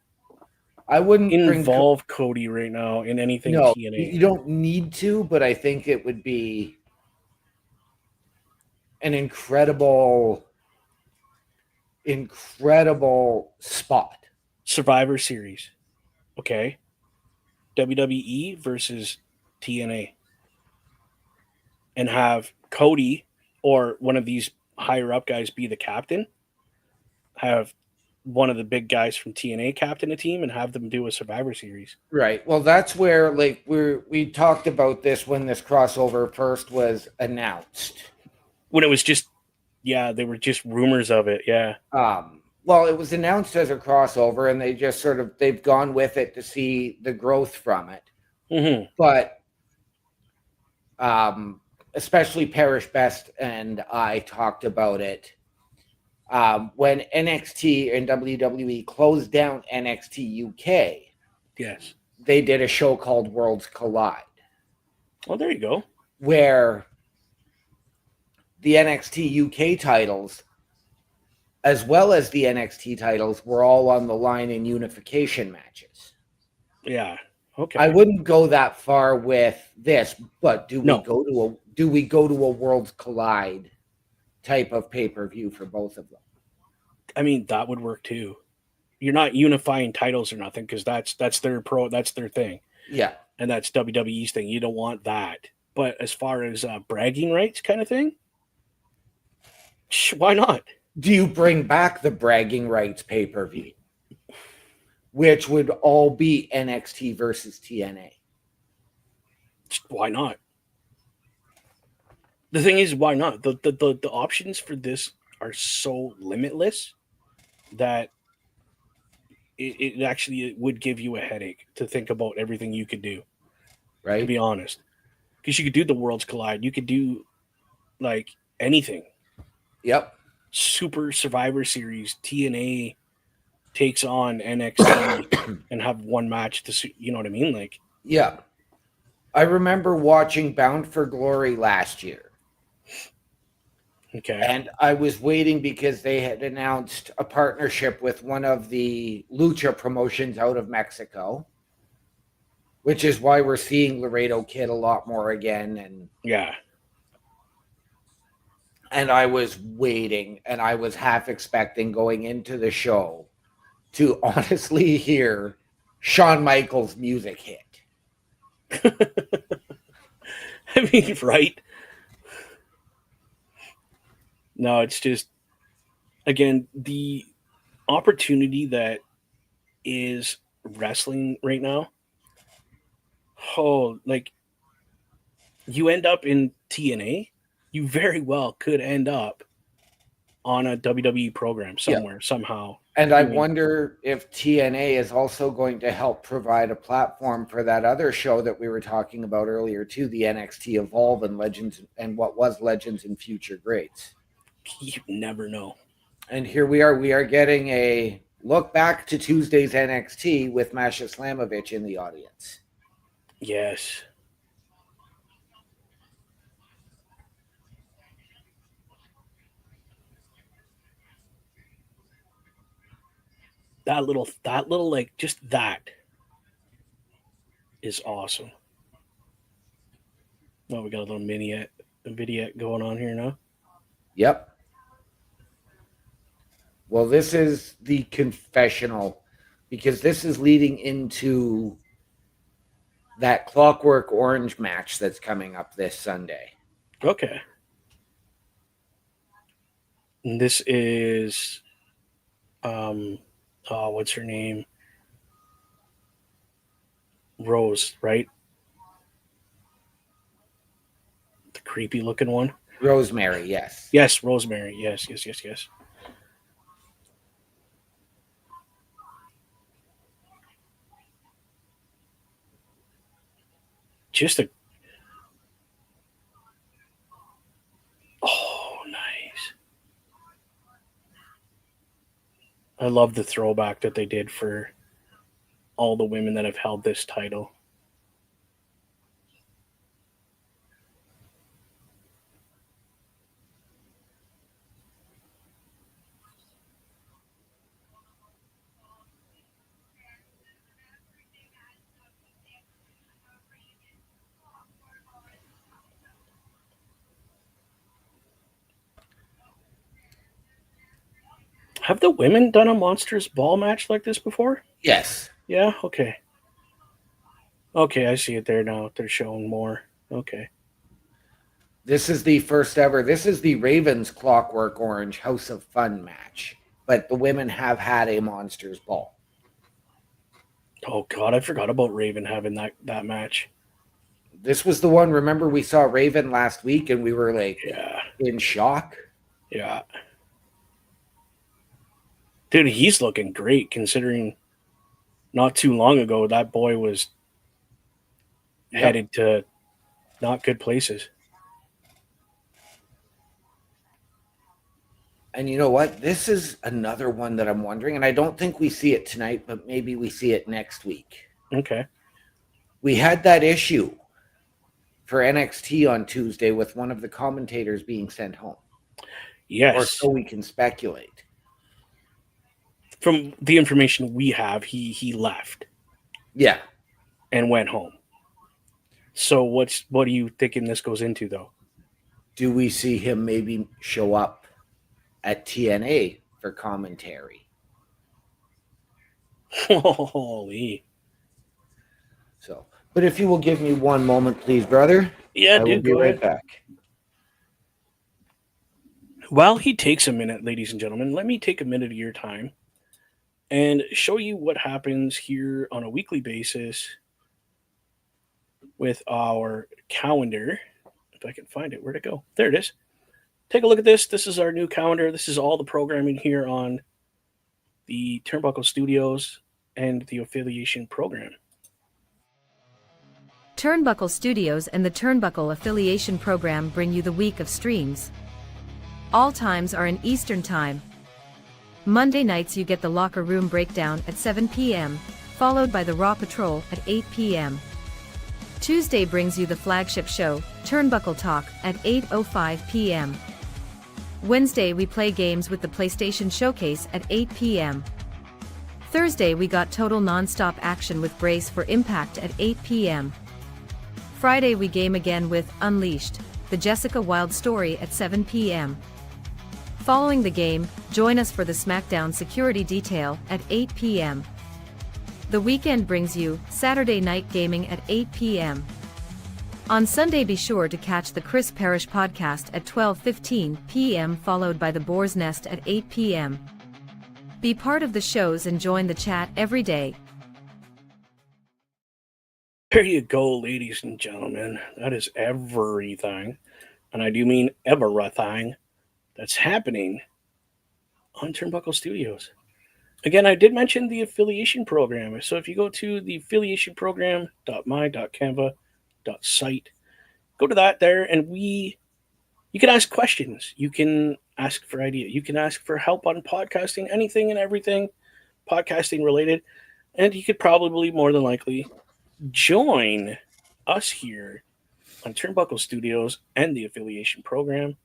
I wouldn't involve Cody right now in anything no, TNA. you don't need to, but I think it would be an incredible spot. Survivor Series. Okay. WWE versus TNA. And have Cody or one of these higher up guys be the captain. Have one of the big guys from TNA captain a team and have them do a Survivor Series. Right. Well, that's where like we talked about this when this crossover first was announced. When it was just they were just rumors of it. Yeah. Well, it was announced as a crossover, and they just they've gone with it to see the growth from it. Mm-hmm. But especially Parish Best and I talked about it when NXT and WWE closed down NXT UK. Yes. They did a show called Worlds Collide. Well, there you go. Where the NXT UK titles as well as the NXT titles, were all on the line in unification matches. Yeah. Okay. I wouldn't go that far with this, but do No. we go to a Worlds Collide type of pay-per-view for both of them? I mean, that would work too. You're not unifying titles or nothing because that's their thing, Yeah. and that's WWE's thing. You don't want that. But as far as bragging rights kind of thing, why not? Do you bring back the bragging rights pay-per-view, which would all be NXT versus TNA? Why not? The thing is, why not? The options for this are so limitless that it actually would give you a headache to think about everything you could do, to Right? be honest. Because you could do the Worlds Collide. You could do like anything. Yep. Super Survivor Series, TNA takes on NXT and have one match to, you know what I mean? Like, Yeah. I remember watching Bound for Glory last year. okay. And I was waiting because they had announced a partnership with one of the lucha promotions out of Mexico, which is why we're seeing Laredo Kid a lot more again. Yeah. And I was waiting, and I was half expecting going into the show to honestly hear Shawn Michaels' music hit. I mean, right? No, it's just, again, the opportunity that is wrestling right now. Oh, like, you end up in TNA, you very well could end up on a WWE program somewhere, somehow. And I mean- wonder if TNA is also going to help provide a platform for that other show that we were talking about earlier, too, the NXT Evolve and Legends and what was Legends and Future Greats. You never know. And here we are getting a look back to Tuesday's NXT with Masha Slamovich in the audience. Yes. That little like just that is awesome. Oh, we got a little vignette going on here now. Yep. Well, this is the confessional because this is leading into that Clockwork Orange match that's coming up this Sunday. Okay. And this is what's her name? Rose, right? The creepy looking one. Rosemary, yes. Yes, Rosemary. Yes. Just a nice. I love the throwback that they did for all the women that have held this title. Have the women done a Monsters Ball match like this before? Yes. Yeah? Okay. Okay, I see it there now. They're showing more. Okay. This is the first ever. This is the Ravens Clockwork Orange House of Fun match. But the women have had a Monsters Ball. Oh, God, I forgot about Raven having that match. This was the one. Remember, we saw Raven last week and we were like Yeah. in shock. Yeah. Dude, he's looking great considering not too long ago that boy was headed to not good places. And you know what? This is another one that I'm wondering, and I don't think we see it tonight, but maybe we see it next week. Okay. We had that issue for NXT on Tuesday with one of the commentators being sent home. Yes. Or so we can speculate. from the information we have, he left Yeah. and went home. So what are you thinking this goes into though? Do we see him maybe show up at TNA for commentary? Holy. So, but if you will give me one moment, please, brother, Yeah, I will dude, be go right ahead. back. While he takes a minute, ladies and gentlemen, let me take a minute of your time and show you what happens here on a weekly basis with our calendar. If I can find it, where'd it go? There it is. Take a look at this. This is our new calendar. This is all the programming here on the Turnbuckle Studios and the affiliation program. Turnbuckle Studios and the Turnbuckle Affiliation Program bring you the week of streams. All times are in Eastern Time. Monday nights you get the Locker Room Breakdown at 7 p.m., followed by the Raw Patrol at 8 p.m. Tuesday brings you the flagship show, Turnbuckle Talk, at 8:05 p.m. Wednesday we play games with the PlayStation Showcase at 8 p.m. Thursday we got total non-stop action with Brace for Impact at 8 p.m. Friday we game again with Unleashed, the Jessica Wilde story at 7 p.m. Following the game, join us for the SmackDown Security Detail at 8 p.m. The weekend brings you Saturday Night Gaming at 8 p.m. On Sunday be sure to catch the Chris Parrish podcast at 12:15 p.m. followed by the Boar's Nest at 8 p.m. Be part of the shows and join the chat every day. There you go, ladies and gentlemen. That is everything, and I do mean everything, that's happening on Turnbuckle Studios. Again, I did mention the affiliation program. So if you go to the affiliationprogram.my.canva.site, go to that there, and you can ask questions. You can ask for idea. You can ask for help on podcasting, anything and everything podcasting related. And you could probably more than likely join us here on Turnbuckle Studios and the affiliation program.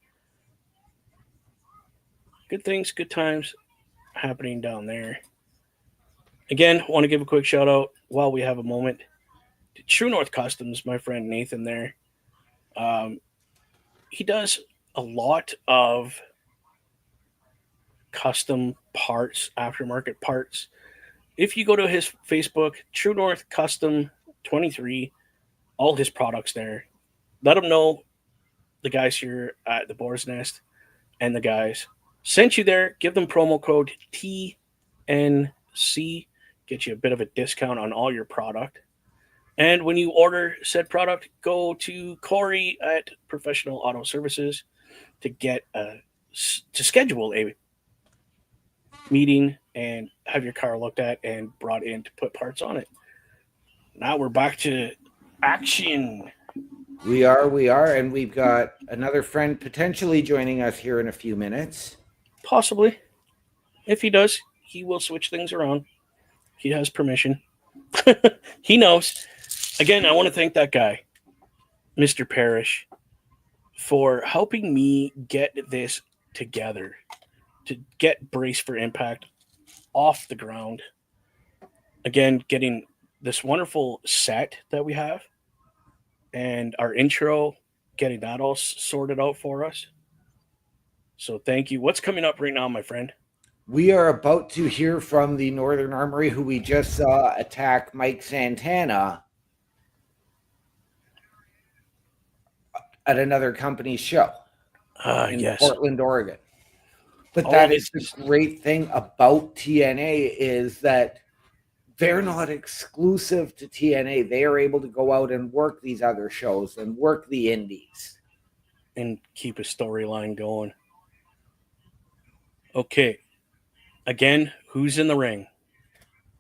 Good things, good times happening down there. Again, want to give a quick shout out while we have a moment to True North Customs, my friend Nathan there. He does a lot of custom parts, aftermarket parts. If you go to his Facebook, True North Custom 23, all his products there. Let him know the guys here at the Boar's Nest and the guys sent you there. Give them promo code TNC. Get you a bit of a discount on all your product. And when you order said product, go to Corey at Professional Auto Services to schedule a meeting and have your car looked at and brought in to put parts on it. Now we're back to action. We are, and we've got another friend potentially joining us here in a few minutes. Possibly. If he does, he will switch things around. He has permission. He knows. Again, I want to thank that guy, Mr. Parrish, for helping me get this together, to get Brace for Impact off the ground. Again, getting this wonderful set that we have and our intro, getting that all sorted out for us. So thank you. What's coming up right now, my friend? We are about to hear from the Northern Armory, who we just saw attack Mike Santana at another company's show in Yes. Portland, Oregon. But Oh, that is the great thing about TNA is that they're not exclusive to TNA. They are able to go out and work these other shows and work the indies. And keep a storyline going. Okay. Again, who's in the ring?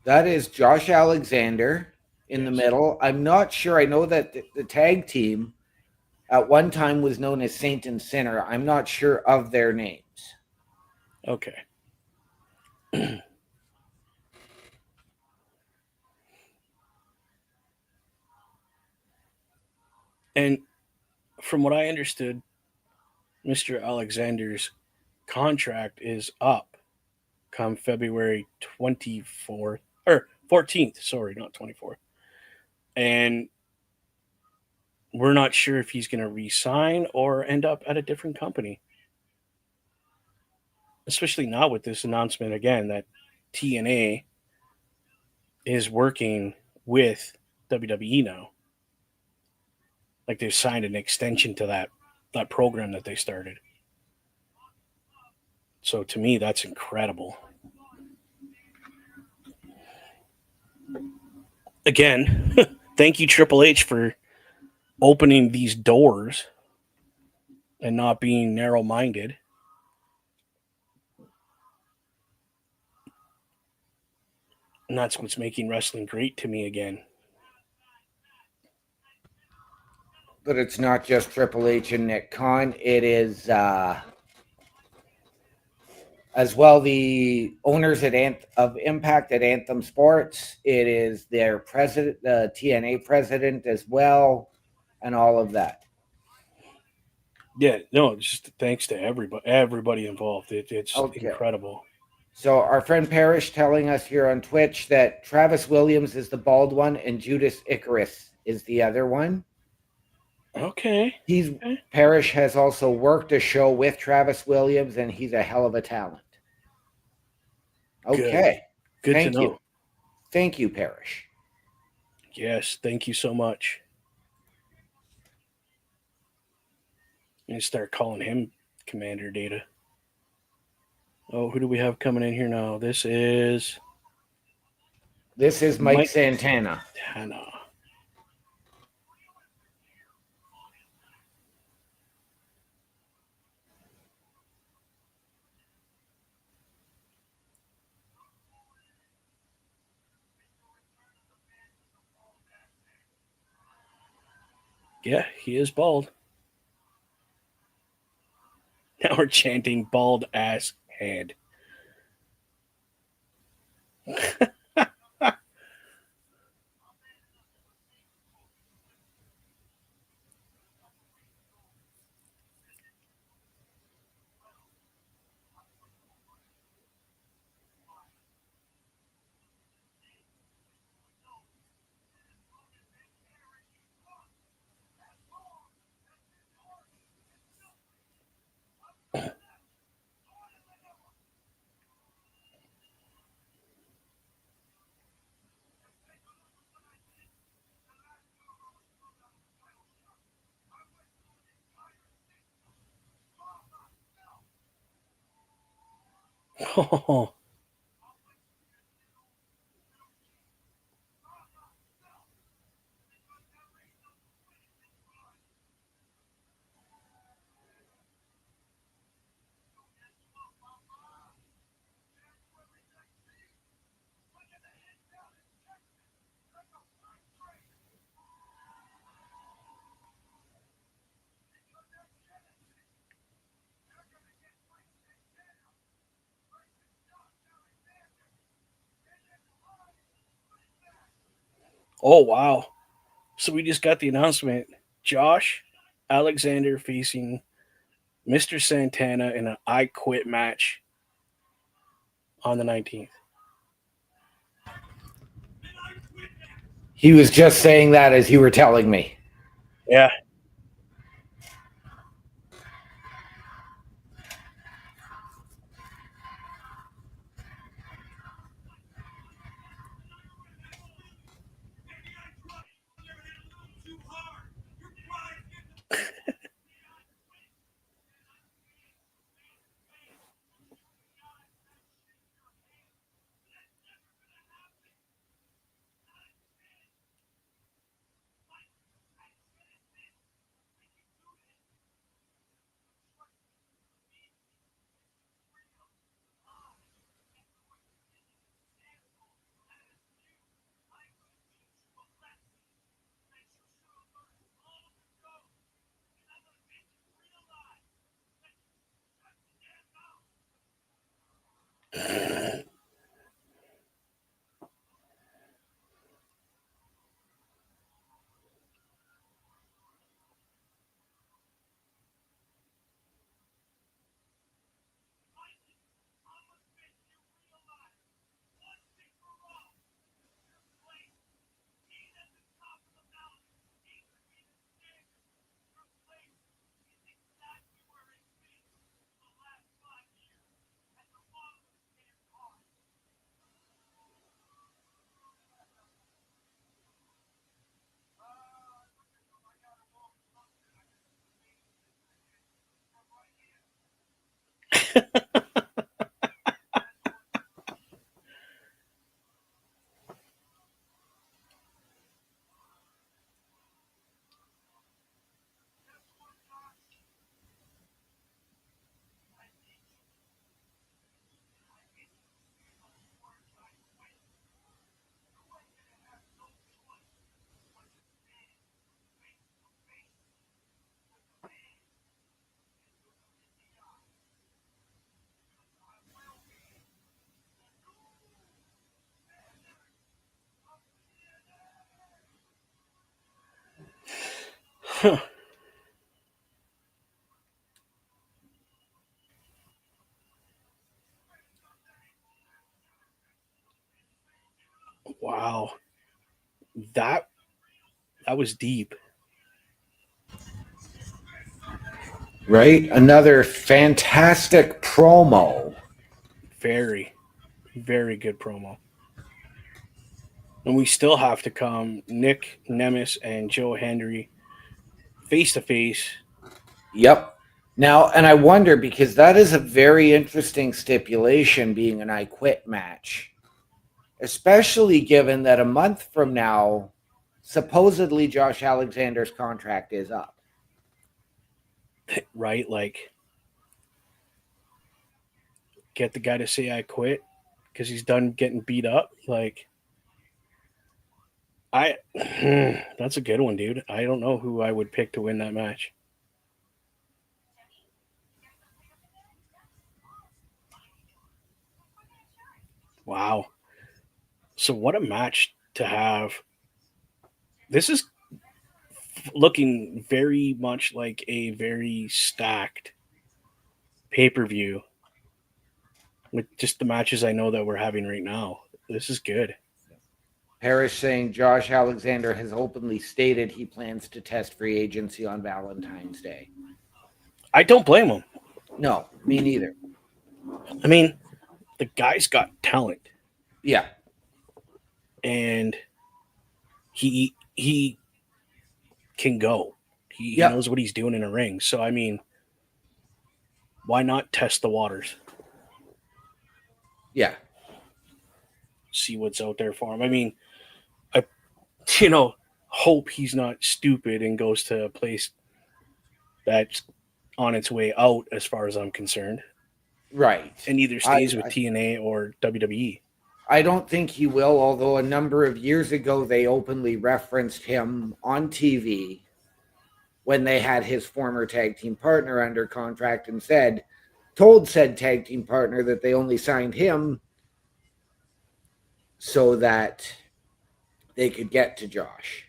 That is Josh Alexander in the Yes. middle. I'm not sure. I know that the tag team at one time was known as Saint and Sinner. I'm not sure of their names. Okay. And from what I understood, Mr. Alexander's contract is up come February 24th or 14th. Sorry, not 24th. And we're not sure if he's going to resign or end up at a different company. Especially now with this announcement again that TNA is working with WWE now. Like they've signed an extension to that program that they started. So to me, that's incredible. Again, thank you, Triple H, for opening these doors and not being narrow minded. And that's what's making wrestling great to me again. But it's not just Triple H and Nick Khan. It is as well the owners of Impact at Anthem Sports. It is their president, the TNA president as well, and all of that. Yeah, no, just thanks to everybody involved. It's Okay. incredible. So our friend Parrish telling us here on Twitch that Travis Williams is the bald one and Judas Icarus is the other one. Okay. Parrish has also worked a show with Travis Williams, and he's a hell of a talent. Okay. Good Thank to know. you. Thank you, Parrish. Yes, thank you so much. And start calling him Commander Data. Oh, who do we have coming in here now? This is Mike Santana. Hannah. Yeah, he is bald. Now we're chanting bald ass head. Oh, oh wow. So we just got the announcement. Josh Alexander facing Mr. Santana in an I Quit match on the 19th. He was just saying that as you were telling me. Yeah. Huh. Wow. That that was deep. Right? Another fantastic promo. Very, very good promo. And we still have to come Nick Nemes and Joe Hendry face to face. Yep. Now, and I wonder because that is a very interesting stipulation being an I Quit match, especially given that a month from now, supposedly Josh Alexander's contract is up. Right? Like, get the guy to say I quit because he's done getting beat up. Like, I that's a good one, dude. I don't know who I would pick to win that match. Wow. So what a match to have. This is looking very much like a very stacked pay-per-view with just the matches I know that we're having right now. This is good. Parrish saying Josh Alexander has openly stated he plans to test free agency on Valentine's Day. I don't blame him. No, me neither. I mean, the guy's got talent Yeah. and he can go. He Yep. knows what he's doing in a ring. So I mean, why not test the waters? Yeah. See what's out there for him. I mean, I hope he's not stupid and goes to a place that's on its way out as far as I'm concerned. Right. And either stays with TNA or WWE. I don't think he will, although a number of years ago they openly referenced him on TV when they had his former tag team partner under contract and told said tag team partner that they only signed him so that they could get to Josh.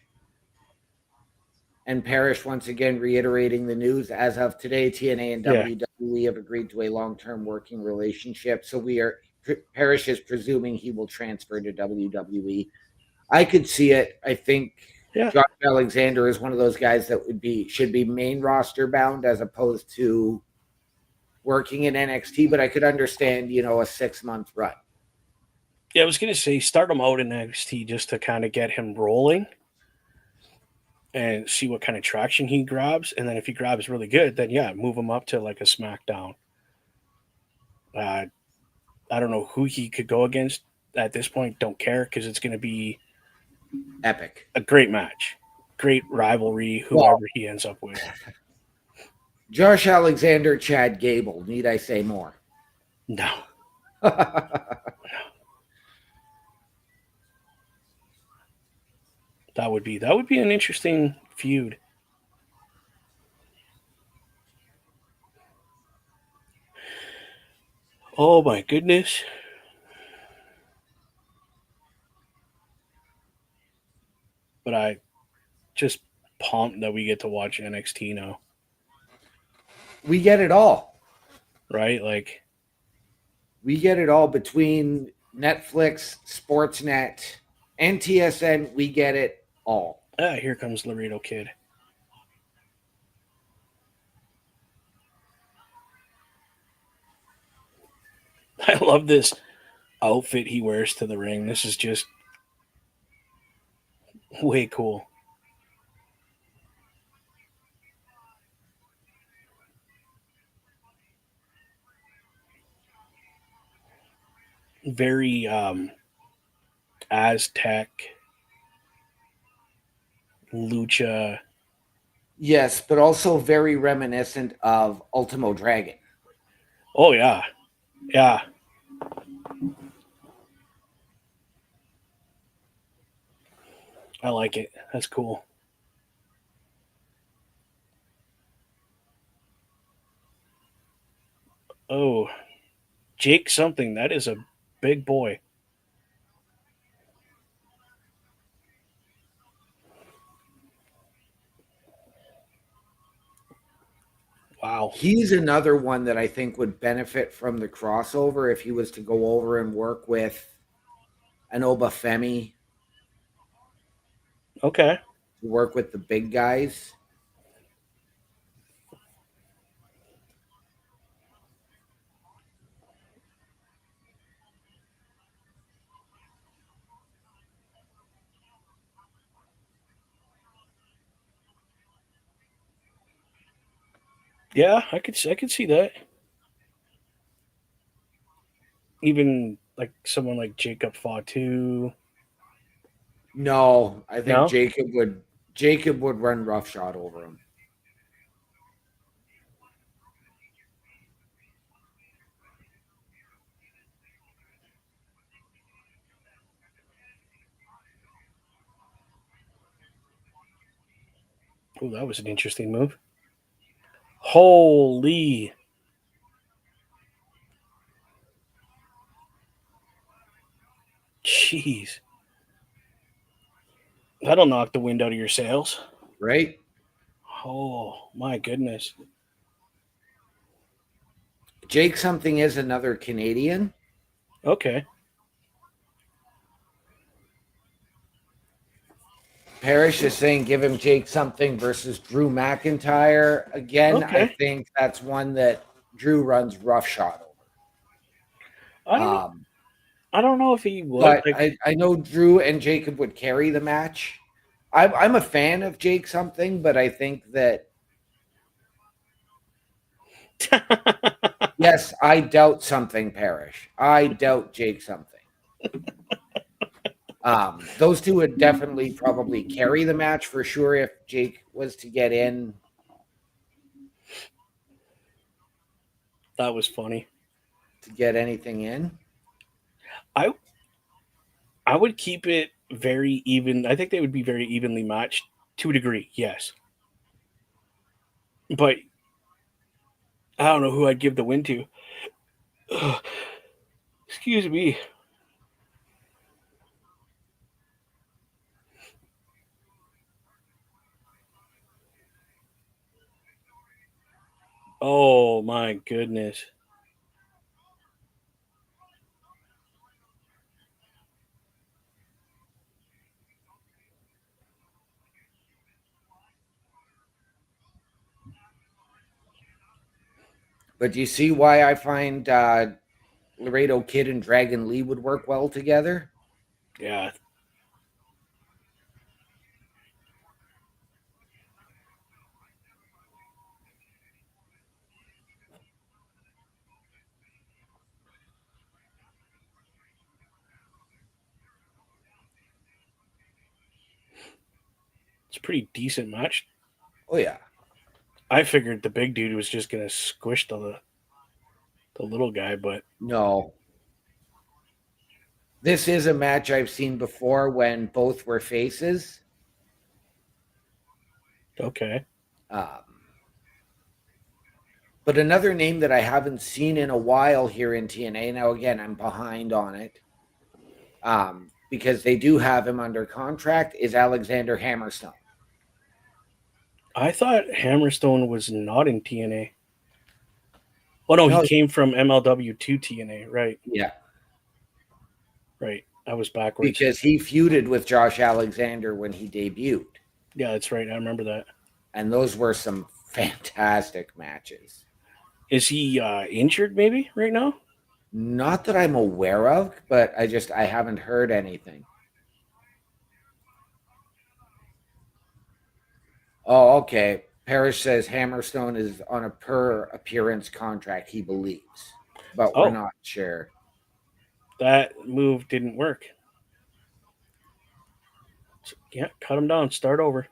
And Parrish once again reiterating the news as of today, TNA and WWE have agreed to a long-term working relationship. So Parrish is presuming he will transfer to WWE. I could see it. I think Josh Alexander is one of those guys that should be main roster bound as opposed to working in NXT, but I could understand, a 6-month run. Yeah, I was going to say start him out in NXT just to kind of get him rolling and see what kind of traction he grabs. And then if he grabs really good, then move him up to like a SmackDown. I don't know who he could go against at this point. Don't care because it's going to be epic. A great match. Great rivalry, whoever he ends up with. Josh Alexander, Chad Gable. Need I say more? No. That would be an interesting feud. Oh my goodness. But I just pumped that we get to watch NXT now. We get it all. Right? Like we get it all between Netflix, Sportsnet, and TSN. We get it all. Here comes Laredo Kid. I love this outfit he wears to the ring. This is just way cool. Very Aztec lucha. Yes, but also very reminiscent of Ultimo Dragon. Oh yeah. Yeah. I like it. That's cool. Oh, Jake something. That is a big boy. Wow. He's another one that I think would benefit from the crossover if he was to go over and work with an Obafemi, Okay. to work with the big guys. Yeah, I could see that. Even like someone like Jacob Fatu. No, I think No? Jacob would run roughshod over him. Oh, that was an interesting move. Holy. Jeez. That'll knock the wind out of your sails. Right? Oh, my goodness. Jake something is another Canadian. Okay. Parrish is saying give him Jake something versus Drew McIntyre. Again, I Okay. think that's one that Drew runs roughshod I over. don't know. I don't know if he would. But Like, I know Drew and Jacob would carry the match. I'm a fan of Jake something, but I think that yes, I doubt something, Parrish. I doubt Jake something. Those two would definitely probably carry the match for sure if Jake was to get in. that was funny. To get anything in. I would keep it very even. I think they would be very evenly matched to a degree, yes. But I don't know who I'd give the win to. Ugh. Excuse me. Oh my goodness. But do you see why I find Laredo Kid and Dragon Lee would work well together? Yeah. It's a pretty decent match. Oh yeah. I figured the big dude was just gonna squish the little guy, but No. This is a match I've seen before when both were faces. okay. Um, but another name that I haven't seen in a while here in TNA, now again, I'm behind on it, because they do have him under contract, is Alexander Hammerstone. I thought Hammerstone was not in TNA. Oh no, No. he came from MLW to TNA, right? Yeah. Right. I was backwards. Because he feuded with Josh Alexander when he debuted. Yeah, that's right. I remember that. And those were some fantastic matches. Is he injured maybe right now? Not that I'm aware of, but I haven't heard anything. Oh, okay. Parrish says Hammerstone is on a per appearance contract, he believes, but we're Oh. not sure. That move didn't work. So, yeah, cut him down. Start over.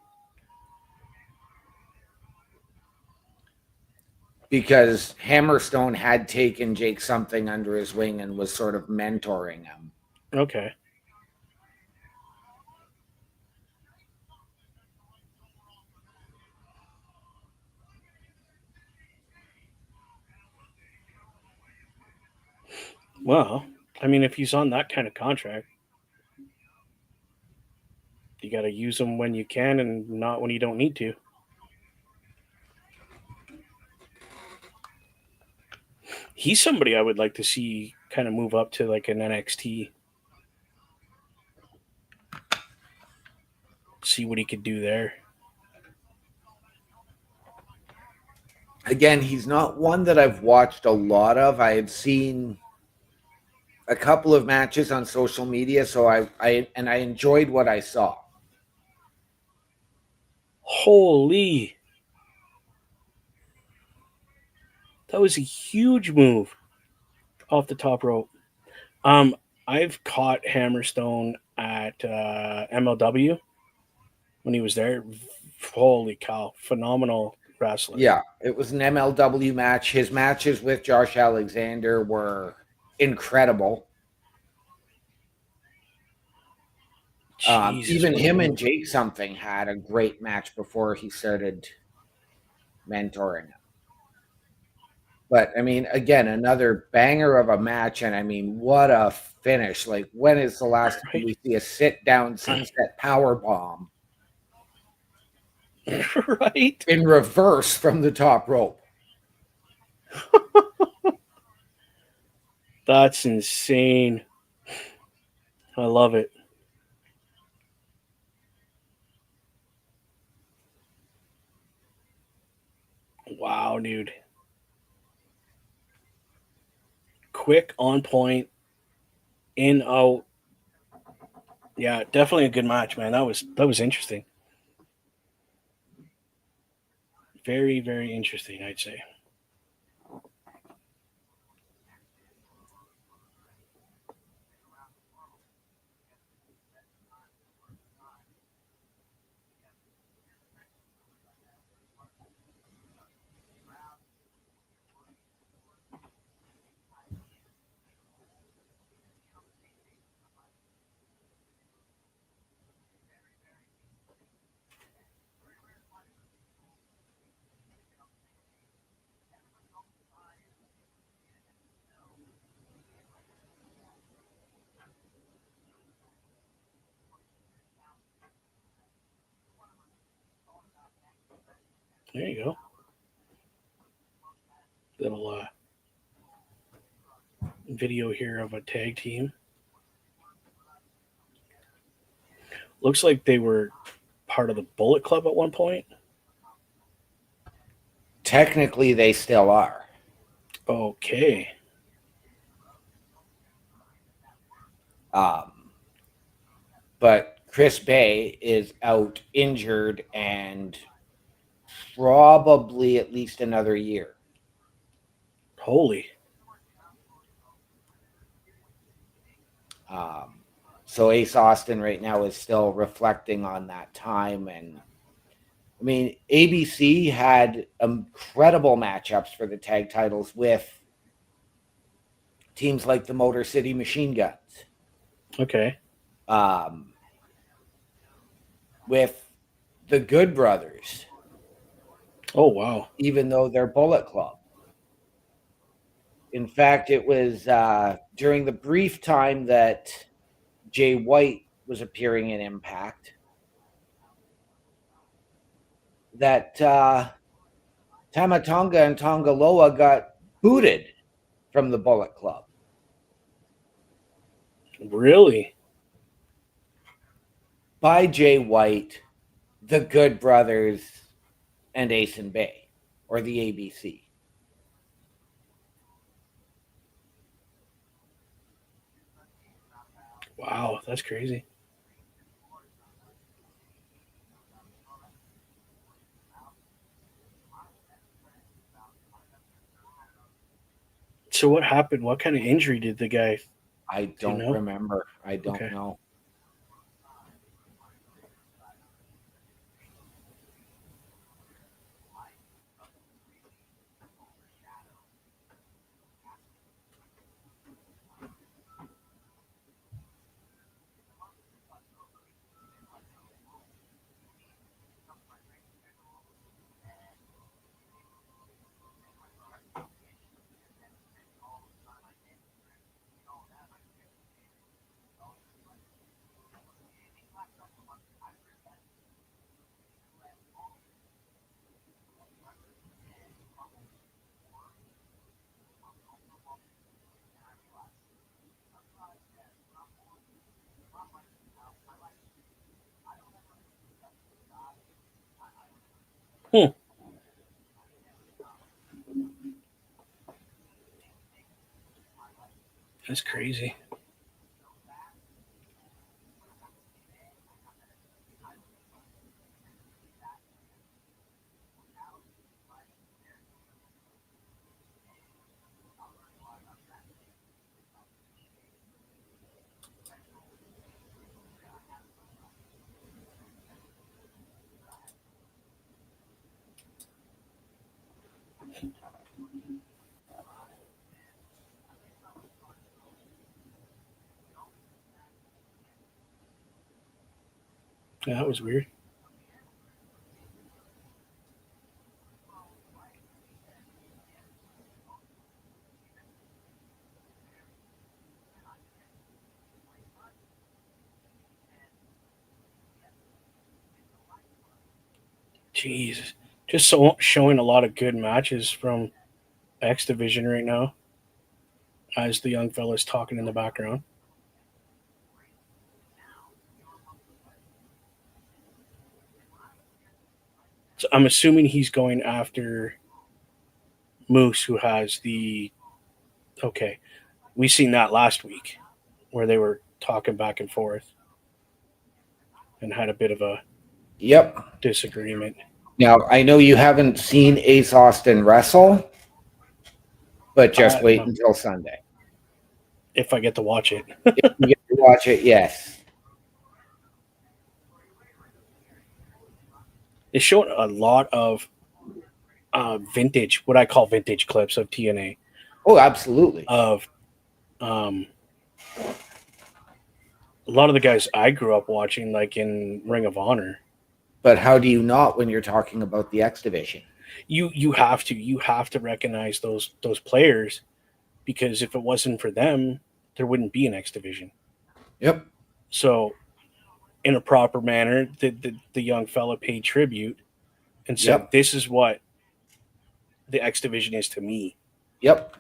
Because Hammerstone had taken Jake something under his wing and was sort of mentoring him. Okay. Well, I mean, if he's on that kind of contract, you got to use him when you can and not when you don't need to. He's somebody I would like to see kind of move up to like an NXT. See what he could do there. Again, he's not one that I've watched a lot of. I had seen a couple of matches on social media, so I enjoyed what I saw. Holy. That was a huge move off the top rope. I've caught Hammerstone at MLW when he was there. Holy cow. Phenomenal wrestler. Yeah, it was an MLW match. His matches with Josh Alexander were incredible. Jesus, Even what a him move. and Jake something had a great match before he started mentoring him. But I mean, again, another banger of a match, and I mean, what a finish! Like, when is the last time we see a sit-down sunset power bomb Right? in reverse from the top rope? That's insane. I love it. Wow, dude. Quick, on point, in, out. Yeah, definitely a good match, man. That was interesting. Very, very interesting, I'd say. There you go. Little video here of a tag team. Looks like they were part of the Bullet Club at one point. Technically, they still are. Okay. But Chris Bay is out injured and probably at least another year. Holy. So Ace Austin right now is still reflecting on that time. And I mean, ABC had incredible matchups for the tag titles with teams like the Motor City Machine Guns. Okay. With the Good Brothers, Oh, wow. even though they're Bullet Club. In fact, it was during the brief time that Jay White was appearing in Impact that Tama Tonga and Tonga Loa got booted from the Bullet Club. Really? By Jay White, the Good Brothers, and Ace and Bay, or the ABC. Wow, that's crazy. So what happened? What kind of injury did the guy? I don't know? remember. I don't Okay. know. That's crazy. Yeah, that was weird. Jeez. Just so showing a lot of good matches from X Division right now as the young fella's talking in the background. So I'm assuming he's going after Moose, who has the. Okay. We seen that last week where they were talking back and forth and had a bit of a Yep. disagreement. Now, I know you haven't seen Ace Austin wrestle, but just wait No. until Sunday. If I get to watch it. If you get to watch it, yes. They showed a lot of vintage, what I call vintage clips of TNA, Oh, absolutely. of a lot of the guys I grew up watching, like in Ring of Honor. But how do you not when you're talking about the X Division? You have to recognize those players, because if it wasn't for them, there wouldn't be an X Division. Yep. So, in a proper manner, the young fella paid tribute and said, Yep. "This is what the X Division is to me." Yep.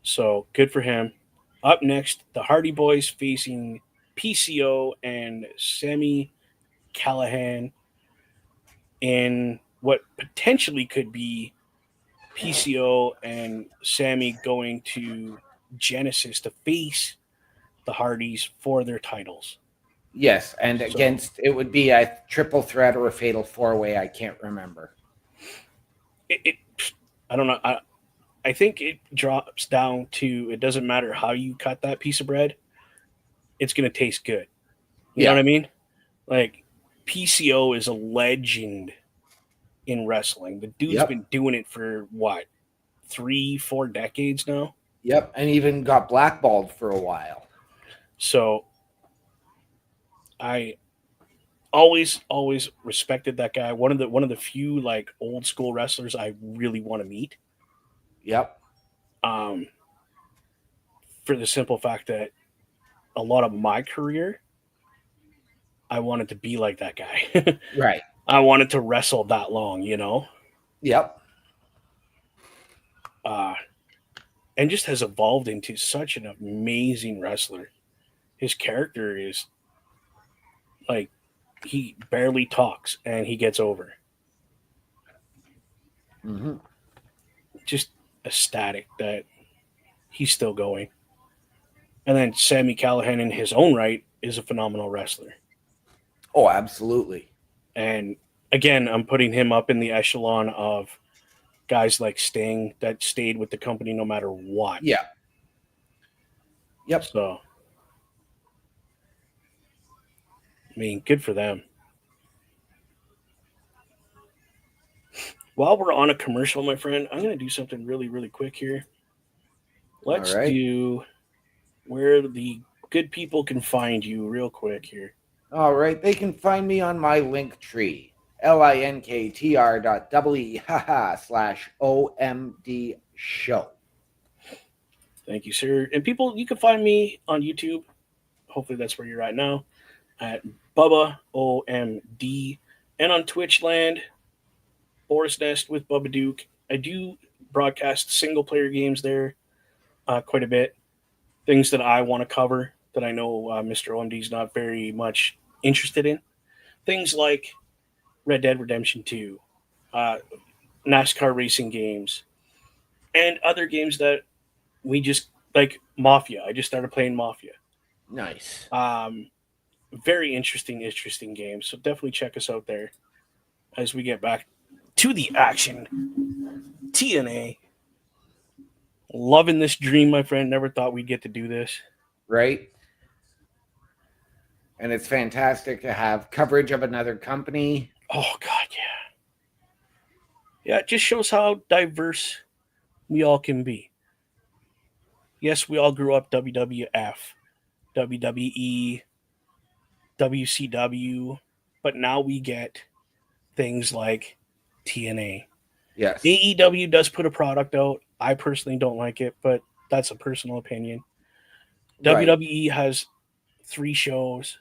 So good for him. Up next, the Hardy Boys facing PCO and Sami Callahan in what potentially could be PCO and Sammy going to Genesis to face the Hardys for their titles. Yes, and So- against it would be a triple threat or a fatal four way. I can't remember. I don't know. I think it drops down to, it doesn't matter how you cut that piece of bread, it's going to taste good. You know what I mean? Like, PCO is a legend in wrestling. The dude's Yep. been doing it for what, 3-4 decades now. Yep, and even got blackballed for a while. So I always respected that guy. One of the few like old school wrestlers I really want to meet. Yep. For the simple fact that a lot of my career, I wanted to be like that guy. Right. I wanted to wrestle that long, you know? Yep. And just has evolved into such an amazing wrestler. His character is like, he barely talks and he gets over. Mm-hmm. Just ecstatic that he's still going. And then Sami Callahan in his own right is a phenomenal wrestler. Oh, absolutely. And again, I'm putting him up in the echelon of guys like Sting that stayed with the company no matter what. Yeah. Yep. So, I mean, good for them. While we're on a commercial, my friend, I'm going to do something really, really quick here. Let's All right. do where the good people can find you real quick here. All right. They can find me on my link tree, linktr.ee/OMD show. Thank you, sir. And people, you can find me on YouTube. Hopefully that's where you're at now, at Bubba OMD, and on Twitch land, Boris Nest with Bubba Duke. I do broadcast single player games there quite a bit. Things that I want to cover that I know Mr. OMD is not very much interested in. Things like Red Dead Redemption 2, NASCAR racing games, and other games that we just like Mafia. I just started playing Mafia. Nice. Very interesting game. So definitely check us out there as we get back to the action. TNA. Loving this dream, my friend. Never thought we'd get to do this. Right. And it's fantastic to have coverage of another company. Oh, God, yeah. Yeah, it just shows how diverse we all can be. Yes, we all grew up WWF, WWE, WCW, but now we get things like TNA. Yes. AEW does put a product out. I personally don't like it, but that's a personal opinion. Right. WWE has 3 shows.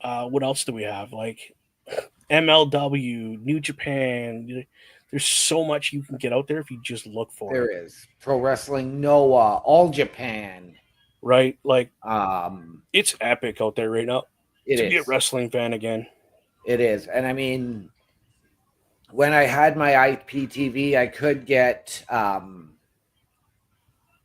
What else do we have? Like MLW, New Japan. There's so much you can get out there if you just look for There it. is Pro Wrestling Noah, All Japan. Right? Like Um, it's epic out there right now it to be a is. wrestling fan again. It is. And I mean, when I had my IPTV, I could get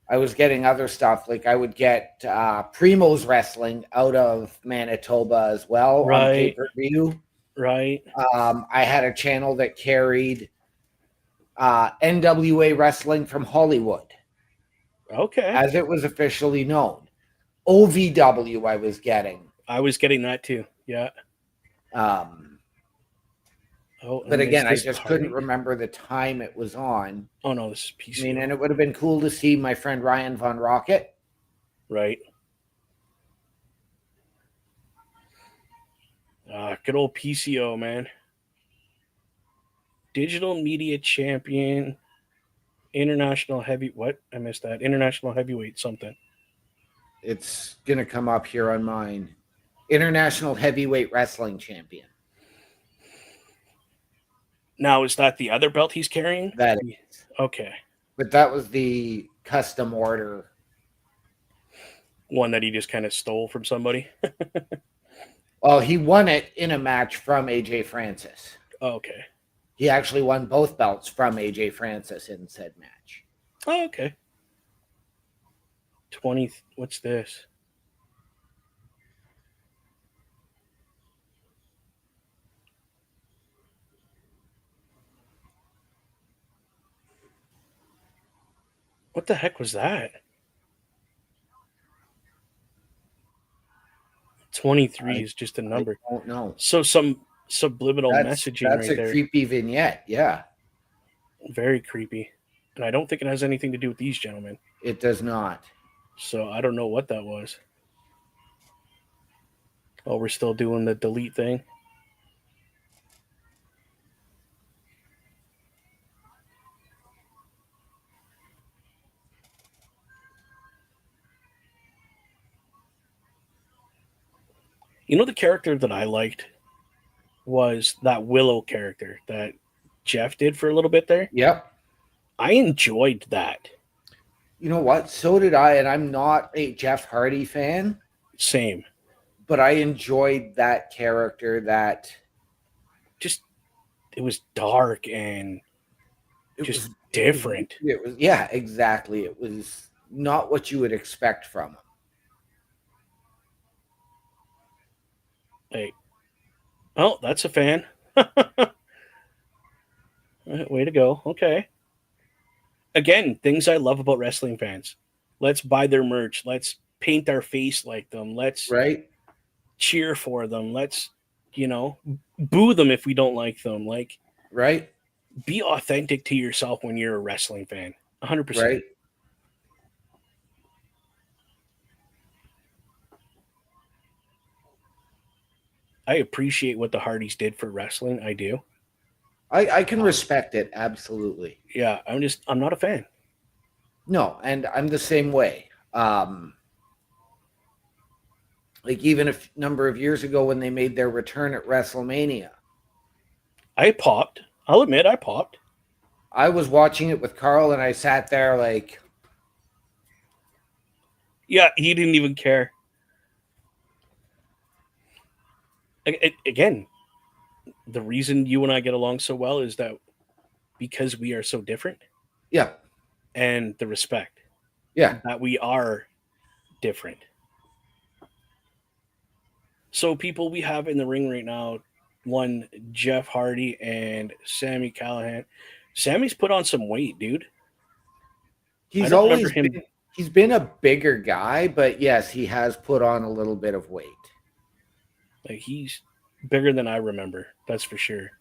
I was getting other stuff. Like I would get Primo's Wrestling out of Manitoba as well on Right. pay-per-view. Right? I had a channel that carried NWA Wrestling from Hollywood, Okay. as it was officially known. OVW I was getting. I was getting that too. Yeah. Oh, But and again, I there's just this couldn't party. remember the time it was on. Oh no, this is I PC. mean, and it would have been cool to see my friend Ryan Von Rocket. Right. Good old PCO, man. Digital Media Champion, International Heavy. What? I missed that. International Heavyweight something. It's going to come up here on mine. International Heavyweight Wrestling Champion. Now, is that the other belt he's carrying? That is. Okay. But that was the custom order. One that he just kind of stole from somebody. Well, he won it in a match from AJ Francis. Okay. He actually won both belts from AJ Francis in said match. Oh, okay. 20. What's this? What the heck was that? 23 is just a number. I don't know. So some subliminal messaging That's right a there. creepy vignette. Yeah, Very creepy. And I don't think it has anything to do with these gentlemen. it does not. So I don't know what that was. Oh, we're still doing the delete thing. You know, the character that I liked was that Willow character that Jeff did for a little bit there. Yep. I enjoyed that. You know what? So did I, and I'm not a Jeff Hardy fan, Same. but I enjoyed that character. That Just, it was dark and it just was different. It was, yeah, exactly. It was not what you would expect from him. Hey. Oh, that's a fan. Way to go. Okay. Again, things I love about wrestling fans. Let's buy their merch. Let's paint our face like them. Let's Right? cheer for them. Let's, boo them if we don't like them. Like, Right? be authentic to yourself when you're a wrestling fan. 100%. Right? I appreciate what the Hardys did for wrestling. I do. I can respect it, absolutely. Yeah, I'm not a fan. No, and I'm the same way. Like even a number of years ago when they made their return at WrestleMania, I popped. I'll admit I popped. I was watching it with Carl and I sat there like, Yeah, he didn't even care. Again, the reason you and I get along so well is that because we are so different, Yeah. and the respect Yeah. that we are different. So people we have in the ring right now, one Jeff Hardy and Sammy Callahan. Sammy's put on some weight, dude. I He's don't remember always him. he's been a bigger guy, but yes, he has put on a little bit of weight. Like he's bigger than I remember. That's for sure.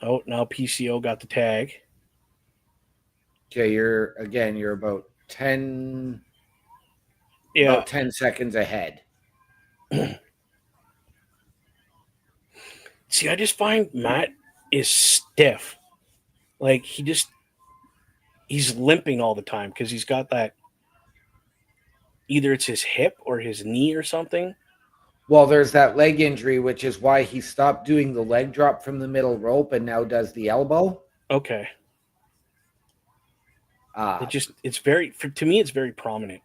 Oh, now PCO got the tag. Okay, you're about 10 Yeah, about 10 seconds ahead. see, I just find Matt is stiff. Like he's limping all the time because he's got that. Either it's his hip or his knee or something. Well, there's that leg injury, which is why he stopped doing the leg drop from the middle rope and now does the elbow. Okay, Uh, it's very to me it's very prominent.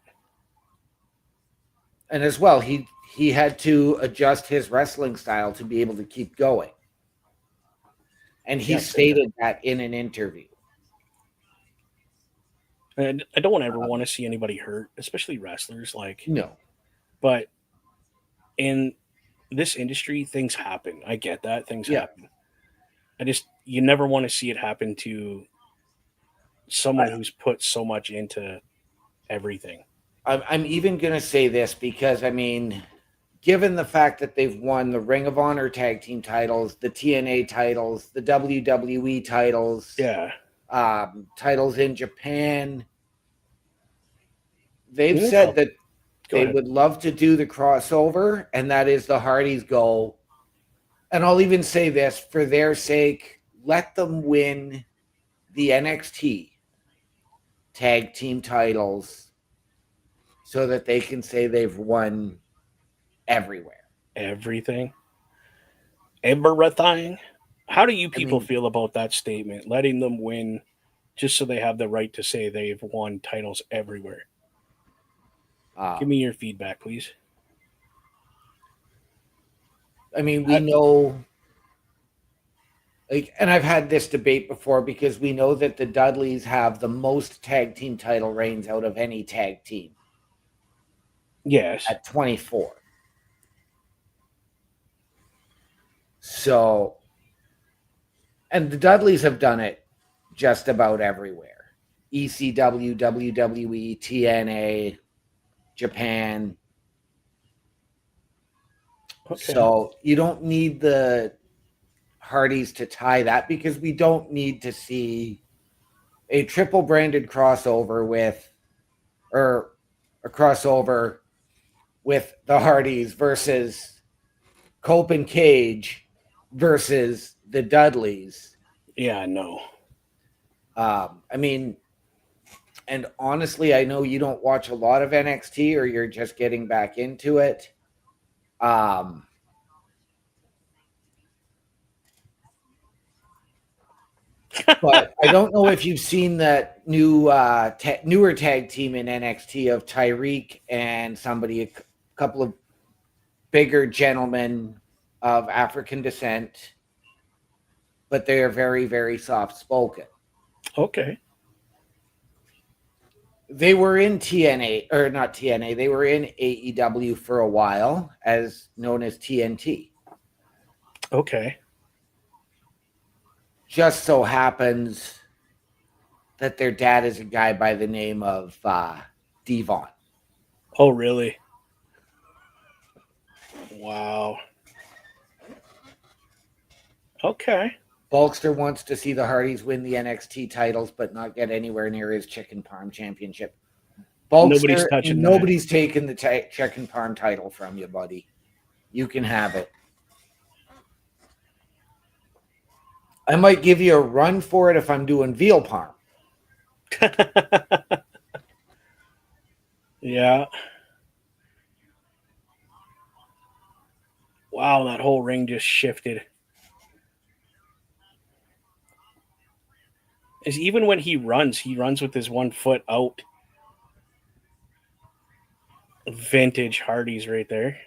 and as well, he had to adjust his wrestling style to be able to keep going. And he Yes. stated that in an interview. And I don't ever want to see anybody hurt, especially wrestlers. Like, No. but in this industry, things happen. I get that things Yeah. happen. You never want to see it happen to someone who's put so much into everything. I'm even going to say this because, I mean, given the fact that they've won the Ring of Honor tag team titles, the TNA titles, the WWE titles, Yeah. titles in Japan, they've Yeah. said that Go they ahead. would love to do the crossover, and that is the Hardys goal. And I'll even say this for their sake, let them win the NXT tag team titles so that they can say they've won everywhere. Everything. Everything. How do you people mean- feel about that statement? Letting them win just so they have the right to say they've won titles everywhere. Give me your feedback, please. I mean, we know, like, and I've had this debate before because we know that the Dudleys have the most tag team title reigns out of any tag team Yes. at 24. So, and the Dudleys have done it just about everywhere. ECW, WWE, TNA, Japan. Okay. So you don't need the Hardys to tie that because we don't need to see a triple branded crossover or a crossover with the Hardys versus Cope and Cage versus the Dudleys. Yeah, no. I mean, and honestly, I know you don't watch a lot of NXT or you're just getting back into it. But I don't know if you've seen that newer tag team in NXT of Tyreek and a couple of bigger gentlemen of African descent, but they are very, very soft spoken. Okay. They were in TNA, or not TNA, they were in AEW for a while, as known as TNT. Okay. Just so happens that their dad is a guy by the name of Devon. Oh, really? Wow. Okay. Bulkster wants to see the Hardys win the NXT titles, but not get anywhere near his Chicken Parm Championship. Nobody's touching that. Nobody's taking the Chicken Parm title from you, buddy. You can have it. I might give you a run for it if I'm doing veal parm. Yeah. Wow, that whole ring just shifted. Is even when he runs with his 1 foot out. Vintage Hardys right there.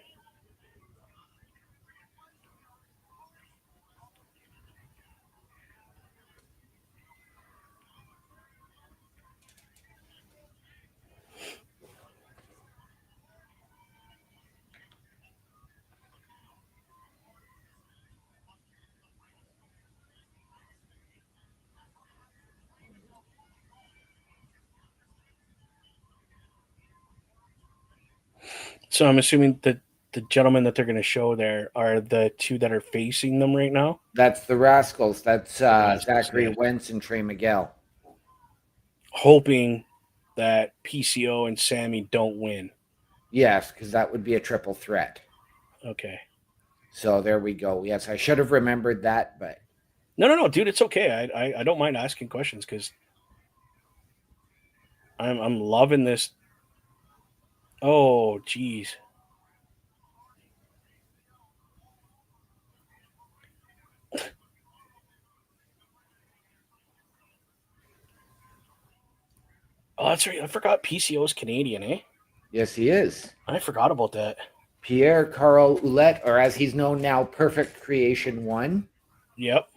So I'm assuming that the gentlemen that they're going to show there are the two that are facing them right now. That's the Rascals. That's Rascals, Zachary yeah. Wentz and Trey Miguel. Hoping that PCO and Sammy don't win. Yes, because that would be a triple threat. Okay. So there we go. Yes, I should have remembered that, but No, dude, it's okay. I don't mind asking questions because I'm loving this. Oh, geez. Oh, that's right. I forgot PCO's Canadian, eh? yes, he is. I forgot about that. Pierre Carl Ouellette, or as he's known now, Perfect Creation 1. Yep.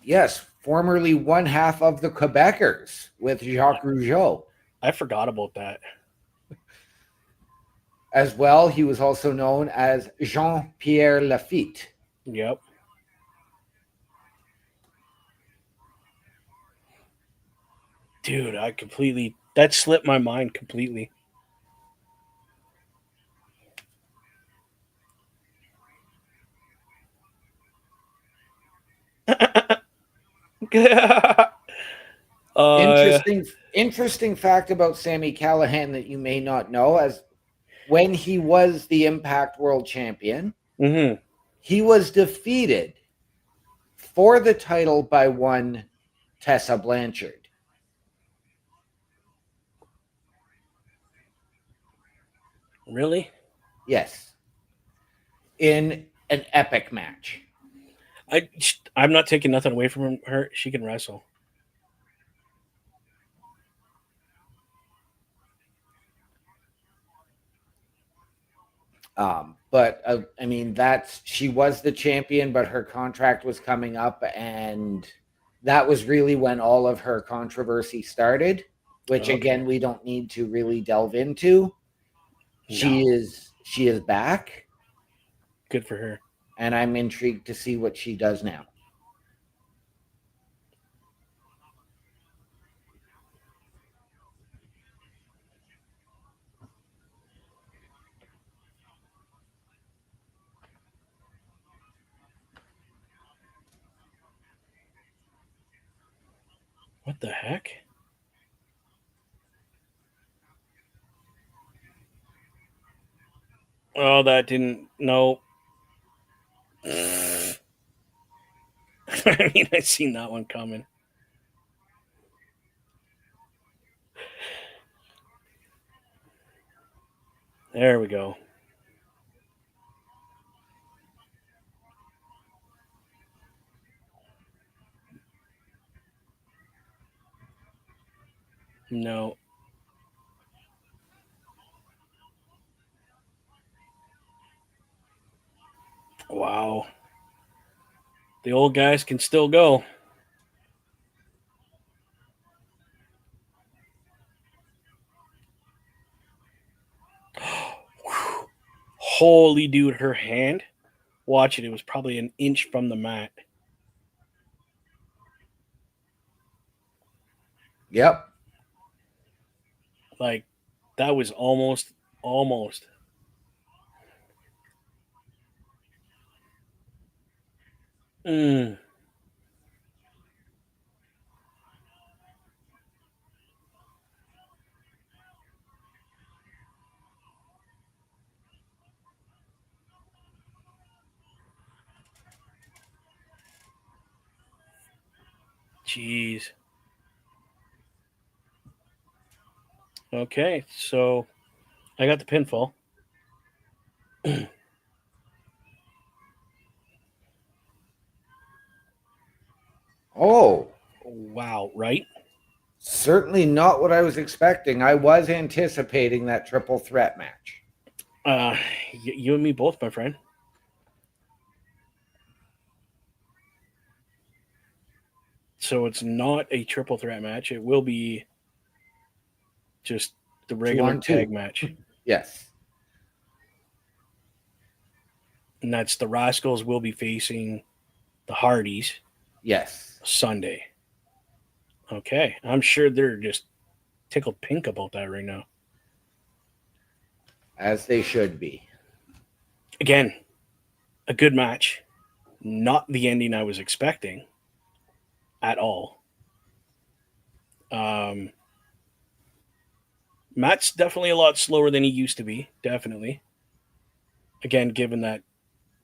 Yes, formerly one half of the Quebecers with Jacques Rougeau. I forgot about that. As well, he was also known as Jean-Pierre Lafitte. Yep. Dude, that slipped my mind completely. Interesting fact about Sami Callihan that you may not know, as when he was the Impact World Champion, Mm-hmm. he was defeated for the title by one Tessa Blanchard. Really? Yes. In an epic match. I'm not taking nothing away from her. She can wrestle. But I mean, she was the champion, but her contract was coming up, and that was really when all of her controversy started, which Okay. again we don't need to really delve into. She is back, Good for her. and I'm intrigued to see what she does now. What the heck? Oh, that didn't. No. I mean, I seen that one coming. There we go. No. Wow. The old guys can still go. Holy dude, her hand. Watch it. It was probably an inch from the mat. Yep. Like, that was almost. Mm. Jeez. Okay, so I got the pinfall. Oh, Wow, right? certainly not what I was expecting. I was anticipating that triple threat match. You and me both, my friend. So it's not a triple threat match. It will be just the regular 2-on-2. tag match. Yes. And that's the Rascals will be facing the Hardys Yes. Sunday. Okay. I'm sure they're just tickled pink about that right now. As they should be. Again, a good match. Not the ending I was expecting at all. Matt's definitely a lot slower than he used to be. Definitely. Again, given that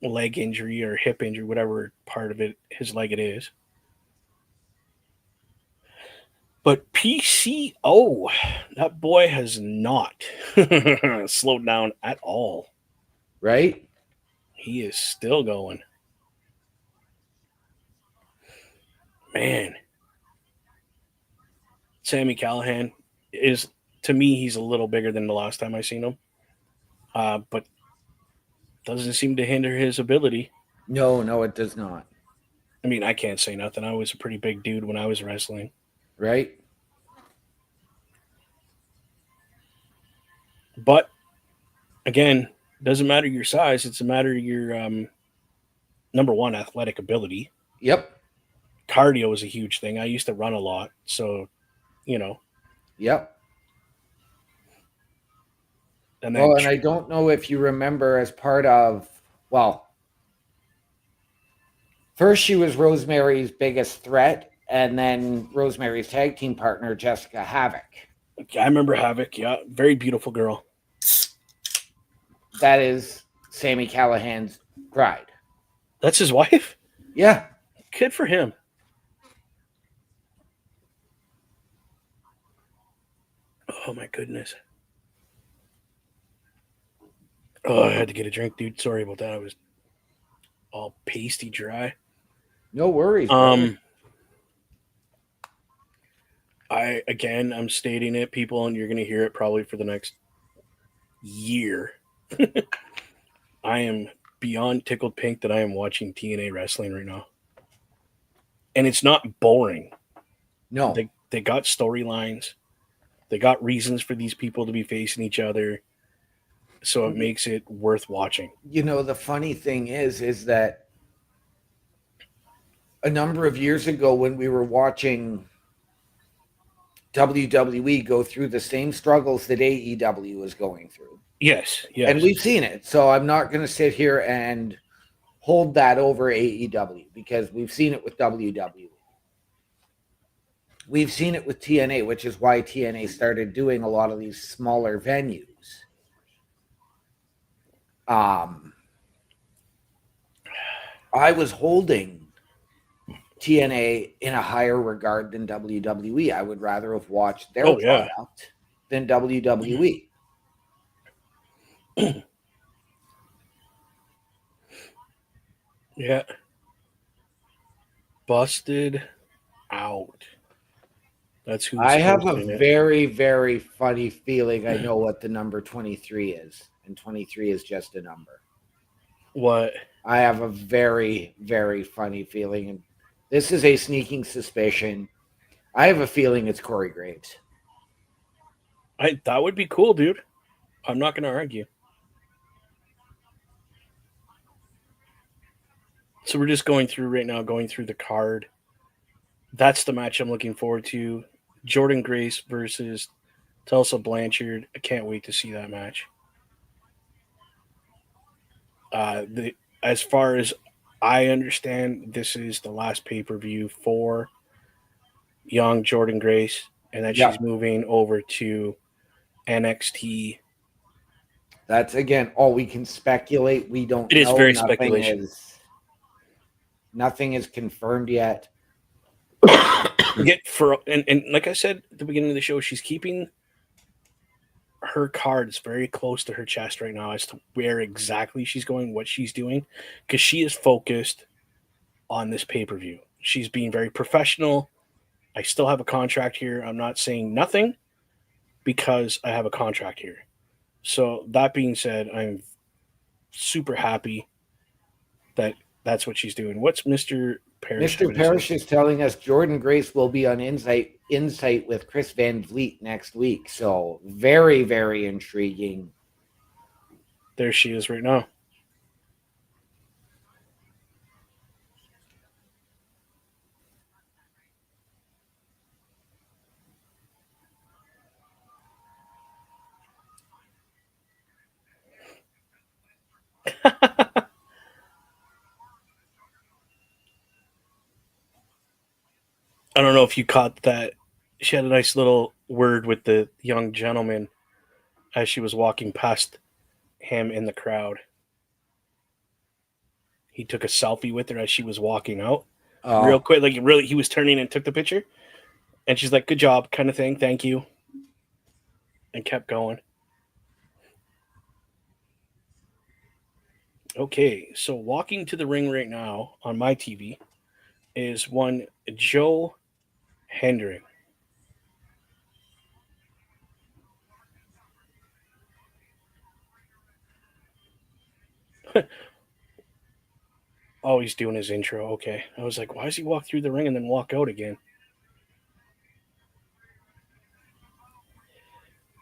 leg injury or hip injury, whatever part of it his leg it is. But PCO, that boy has not slowed down at all. Right? He is still going. Man. Sammy Callahan is, to me, he's a little bigger than the last time I seen him. But doesn't seem to hinder his ability. No, it does not. I mean, I can't say nothing. I was a pretty big dude when I was wrestling. Right? But again, doesn't matter your size. It's a matter of your number one, athletic ability. Yep. Cardio is a huge thing. I used to run a lot, so Yep. And then, Well, and I don't know if you remember as part of, well, first she was Rosemary's biggest threat, and then Rosemary's tag team partner, Jessica Havoc. I remember Havoc. Yeah, very beautiful girl. That is Sammy Callahan's bride. That's his wife? Yeah. Good for him. Oh, my goodness. Oh, I had to get a drink, dude. Sorry about that. I was all pasty dry. No worries. Brother. I'm stating it, people, and you're going to hear it probably for the next year. I am beyond tickled pink that I am watching TNA wrestling right now. And it's not boring. No. They got storylines. They got reasons for these people to be facing each other. So it makes it worth watching. You know, the funny thing is that a number of years ago when we were watching WWE go through the same struggles that AEW was going through. Yes. And we've seen it. So I'm not going to sit here and hold that over AEW because we've seen it with WWE. We've seen it with TNA, which is why TNA started doing a lot of these smaller venues. I was holding TNA in a higher regard than WWE. I would rather have watched their product than WWE. Yeah. Busted out. That's who I have a hosting it. very, very funny feeling I know what the number 23 is. And 23 is just a number. What? I have a very, very funny feeling. And this is a sneaking suspicion. I have a feeling it's Corey Graves. That would be cool, dude. I'm not going to argue. So we're just going through the card. That's the match I'm looking forward to. Jordan Grace versus Tulsa Blanchard. I can't wait to see that match. As far as I understand, this is the last pay-per-view for young Jordan Grace, and that she's moving over to NXT. That's, again, all we can speculate. We don't know. It is very speculation. Nothing is confirmed yet. And like I said at the beginning of the show, she's keeping her cards very close to her chest right now as to where exactly she's going, what she's doing, because she is focused on this pay-per-view. She's being very professional. I still have a contract here. I'm not saying nothing because I have a contract here. So that being said, I'm super happy that that's what she's doing. What's Mr. Parrish? Mr. Parrish is telling us Jordan Grace will be on Insight with Chris Van Vliet next week. So very, very intriguing. There she is right now. I don't know if you caught that. She had a nice little word with the young gentleman as she was walking past him in the crowd. He took a selfie with her as she was walking out, real Oh, quick. Like really, he was turning and took the picture, and she's like, "Good job," kind of thing. Thank you, and kept going. Okay, so walking to the ring right now on my TV is one Joe Hendry. Oh, he's doing his intro. Okay. I was like, why does he walk through the ring and then walk out again?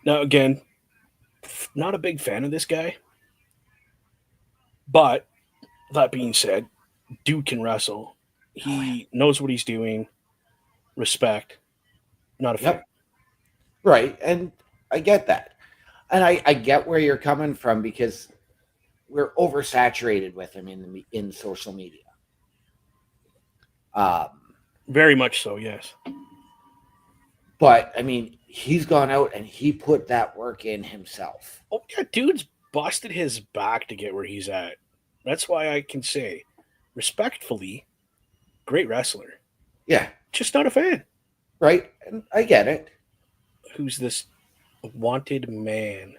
Now, again, not a big fan of this guy. But that being said, dude can wrestle. He knows what he's doing. Respect. Not a fan. yep. Right. And I get that. And I get where you're coming from because we're oversaturated with him in social media. Very much so, yes. But I mean, he's gone out and he put that work in himself. Oh, yeah, dude's busted his back to get where he's at. That's why I can say, respectfully, great wrestler. Yeah. Just not a fan. Right. And I get it. Who's this wanted man?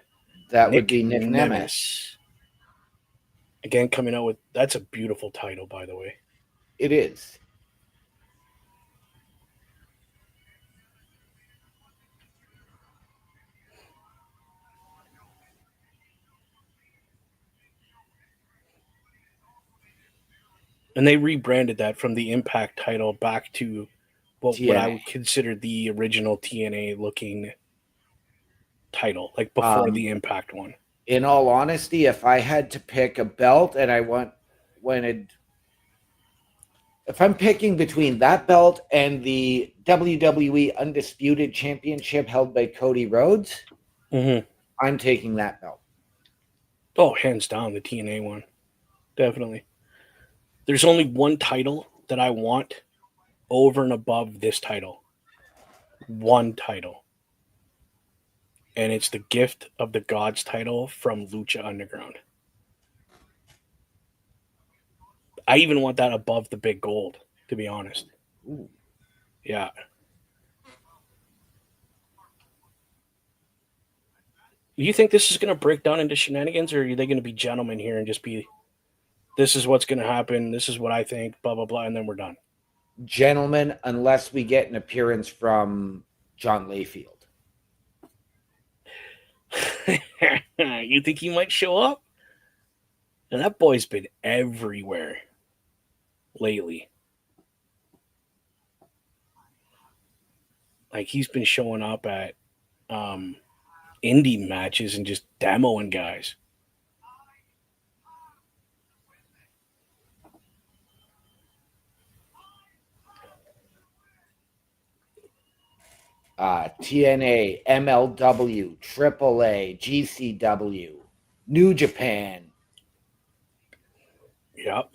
That would be Nick Nemeth. Nemes. Again, coming out with that's a beautiful title, by the way. It is. And they rebranded that from the Impact title back to what I would consider the original TNA looking title, like before the Impact one. In all honesty, if I had to pick a belt and if I'm picking between that belt and the WWE Undisputed Championship held by Cody Rhodes, I'm taking that belt. Oh, hands down, the TNA one. Definitely. There's only one title that I want over and above this title. One title. And it's the Gift of the Gods title from Lucha Underground. I even want that above the big gold, to be honest. Ooh. Yeah. Do you think this is going to break down into shenanigans, or are they going to be gentlemen here and just be, this is what's going to happen, this is what I think, blah, blah, blah, and then we're done? Gentlemen, unless we get an appearance from John Layfield. You think he might show up? And that boy's been everywhere lately. Like, he's been showing up at indie matches and just demoing guys. TNA, MLW, AAA, GCW, New Japan. Yep.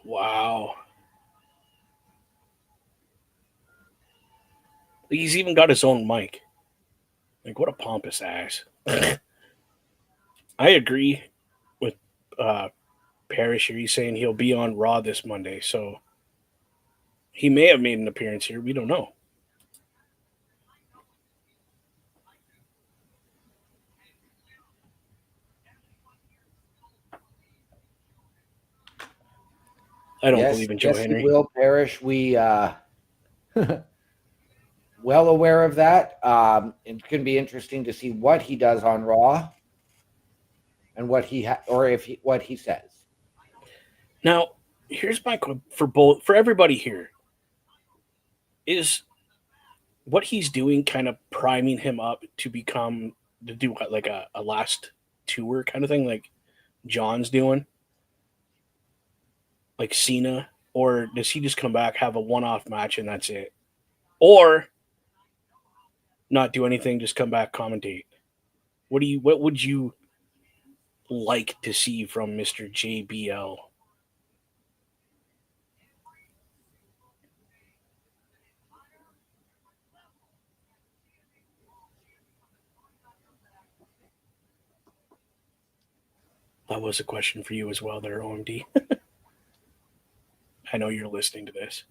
Wow. He's even got his own mic. Like, what a pompous ass. I agree with Parrish here. He's saying he'll be on Raw this Monday, so he may have made an appearance here. We don't know. I don't believe in Joe Henry. Will Parrish, we well aware of that. It's going to be interesting to see what he does on Raw and what what he says. Now, here's my for everybody here. Is what he's doing kind of priming him up to do like a last tour kind of thing, like John's doing, like Cena, or does he just come back, have a one-off match, and that's it? Or not do anything, just come back, commentate. What would you like to see from Mr. JBL? That was a question for you as well there, OMD. I know you're listening to this.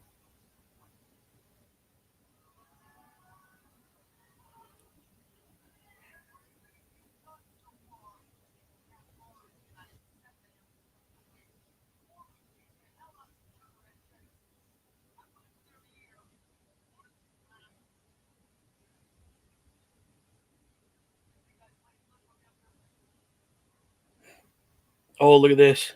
Oh, look at this.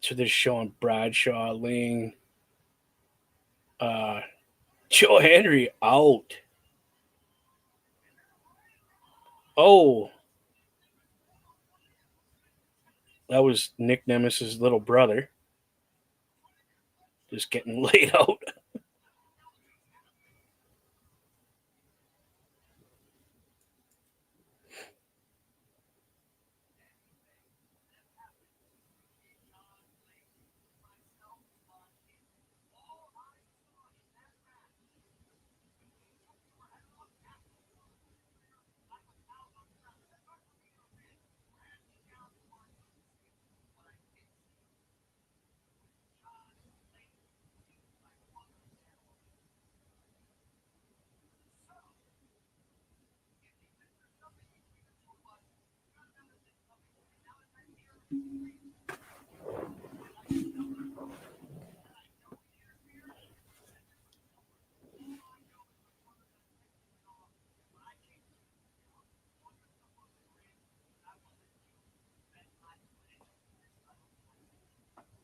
So they're showing Bradshaw, Ling, Joe Henry out. Oh, that was Nick Nemes's little brother. Just getting laid out.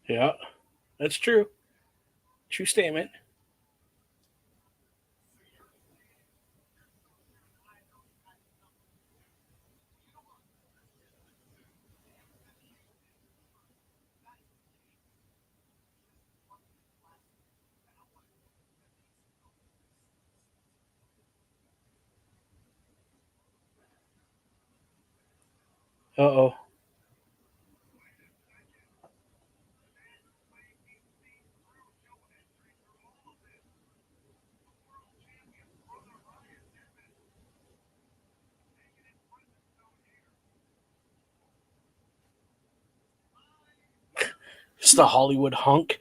Yeah, that's true. True statement. Uh-oh. It's the Hollywood hunk.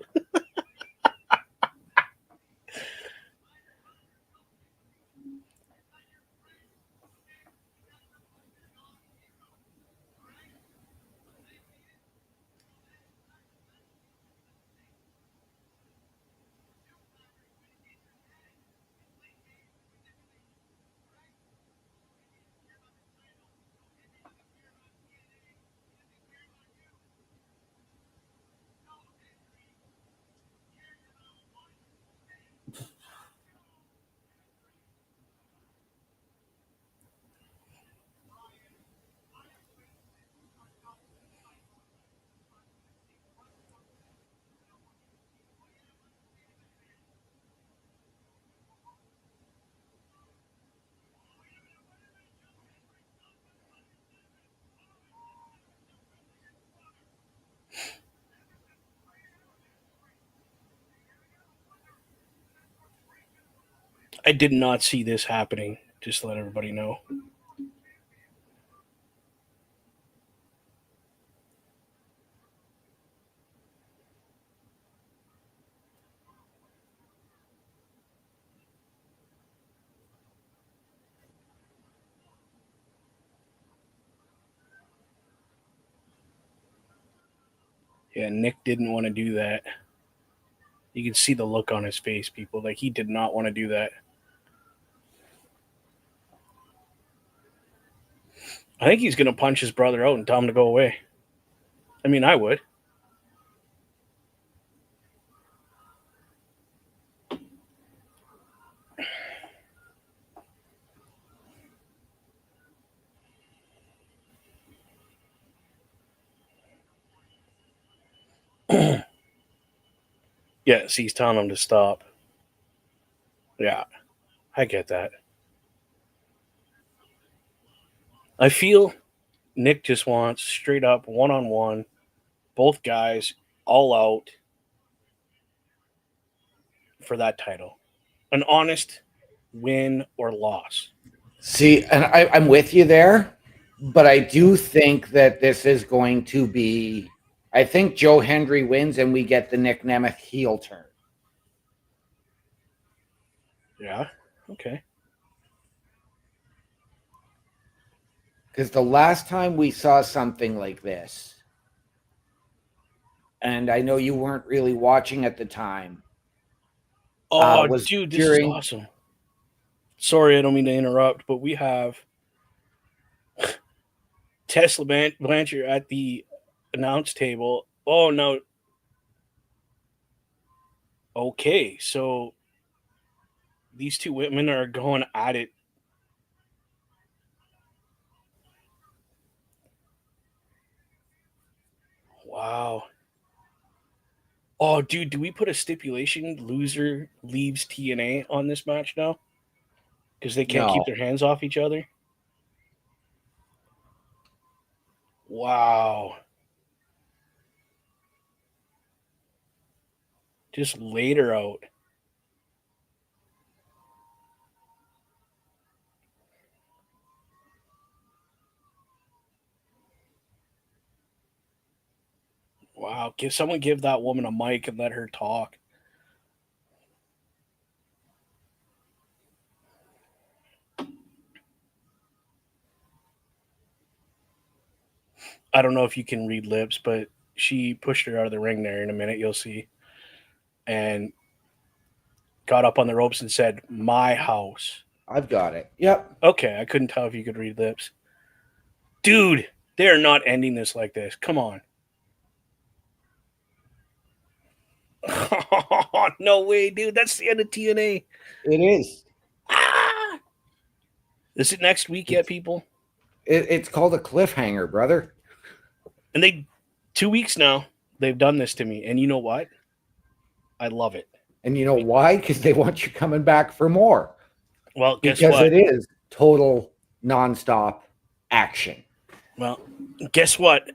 I did not see this happening, just to let everybody know. Yeah, Nick didn't want to do that. You can see the look on his face, people. Like, he did not want to do that. I think he's going to punch his brother out and tell him to go away. I mean, I would. Yeah, so he's telling him to stop. Yeah, I get that. I feel Nick just wants straight up one-on-one, both guys all out for that title. An honest win or loss. See, and I'm with you there, but I do think that this is going to be. I think Joe Hendry wins and we get the Nick Nemeth heel turn. Yeah, okay. Because the last time we saw something like this, and I know you weren't really watching at the time. Oh, was dude, this during- is awesome. Sorry, I don't mean to interrupt, but we have Tesla Blanchard at the announce table. Oh, no. Okay, so these two women are going at it. Wow. Oh, dude, do we put a stipulation? Loser leaves TNA on this match now? Because they can't keep No. their hands off each other? Wow. Just laid her out. Wow. Give that woman a mic and let her talk. I don't know if you can read lips, but she pushed her out of the ring there in a minute, you'll see. And got up on the ropes and said, "My house." I've got it. Yep. Okay, I couldn't tell if you could read lips. Dude, they're not ending this like this. Come on. No way, dude. That's the end of TNA. It is. Ah! Is it next week yet, people? It's called a cliffhanger, brother. And 2 weeks now, they've done this to me. And you know what? I love it. And you know why? Because they want you coming back for more. Well, guess Because what? it is total nonstop action. Well, guess what?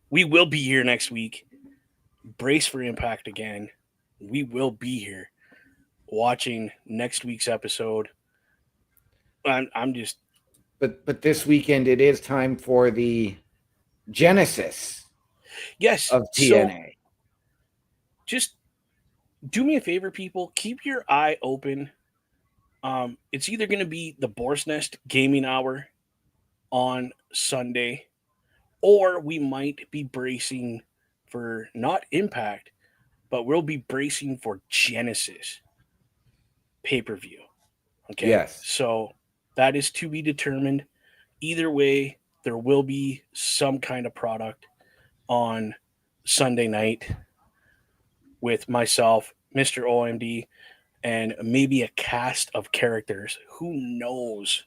We will be here next week. Brace for Impact again. We will be here watching next week's episode. I'm just But this weekend it is time for the genesis yes of so TNA. just do me a favor, people. Keep your eye open. It's either going to be the Boar's Nest Gaming Hour on Sunday, or we might be bracing for not Impact, but we'll be bracing for Genesis pay-per-view. Okay. Yes. So that is to be determined. Either way, there will be some kind of product on Sunday night with myself, Mr. OMD, and maybe a cast of characters. Who knows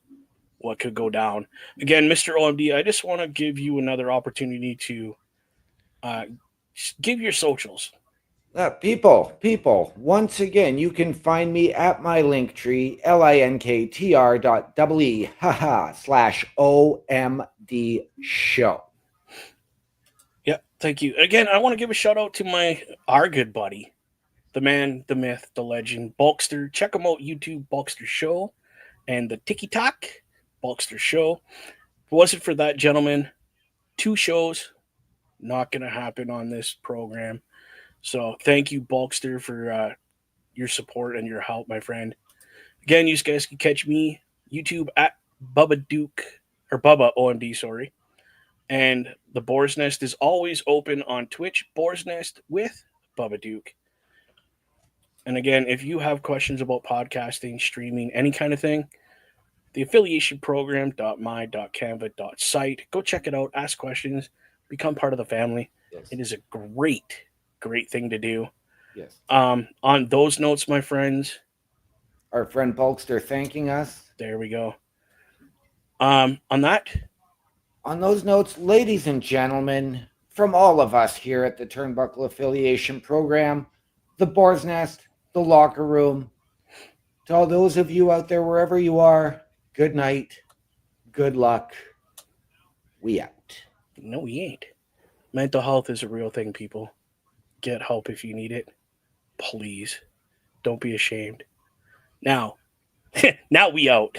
what could go down? Again, Mr. OMD, I just want to give you another opportunity to give your socials. People, once again, you can find me at my link tree, linktr.ee/OMD show. Yeah, thank you. Again, I want to give a shout out to our good buddy, the man, the myth, the legend, Bulkster. Check him out, YouTube, Bulkster Show, and the TikTok, Bulkster Show. If it wasn't for that gentleman, 2 shows, not going to happen on this program. So thank you, Bulkster, for your support and your help, my friend. Again, you guys can catch me, YouTube, at Bubba Duke, or Bubba OMD, sorry. And the Boar's Nest is always open on Twitch, Boar's Nest with Bubba Duke. And again, if you have questions about podcasting, streaming, any kind of thing, the affiliation program.my.canva.site. Go check it out, ask questions, become part of the family. Yes. It is a great thing to do. Yes. On those notes, my friends, Our friend Bulkster thanking us. there we go. On that, On those notes, ladies and gentlemen, from all of us here at the Turnbuckle Affiliation Program, the Boar's Nest, the Locker Room. To all those of you out there, wherever you are, good night, good luck. We out. No, we ain't. Mental health is a real thing, people. Get help if you need it. Please. Don't be ashamed. Now, now we out.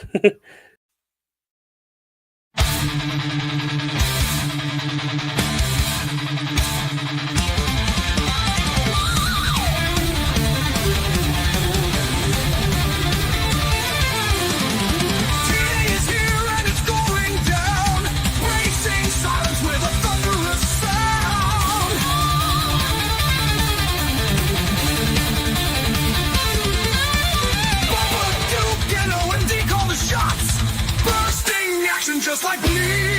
TNA is here and it's going down. Racing silence with a thunderous sound. Bubba, Duke, and Owen D call the shots. Bursting action just like bleeding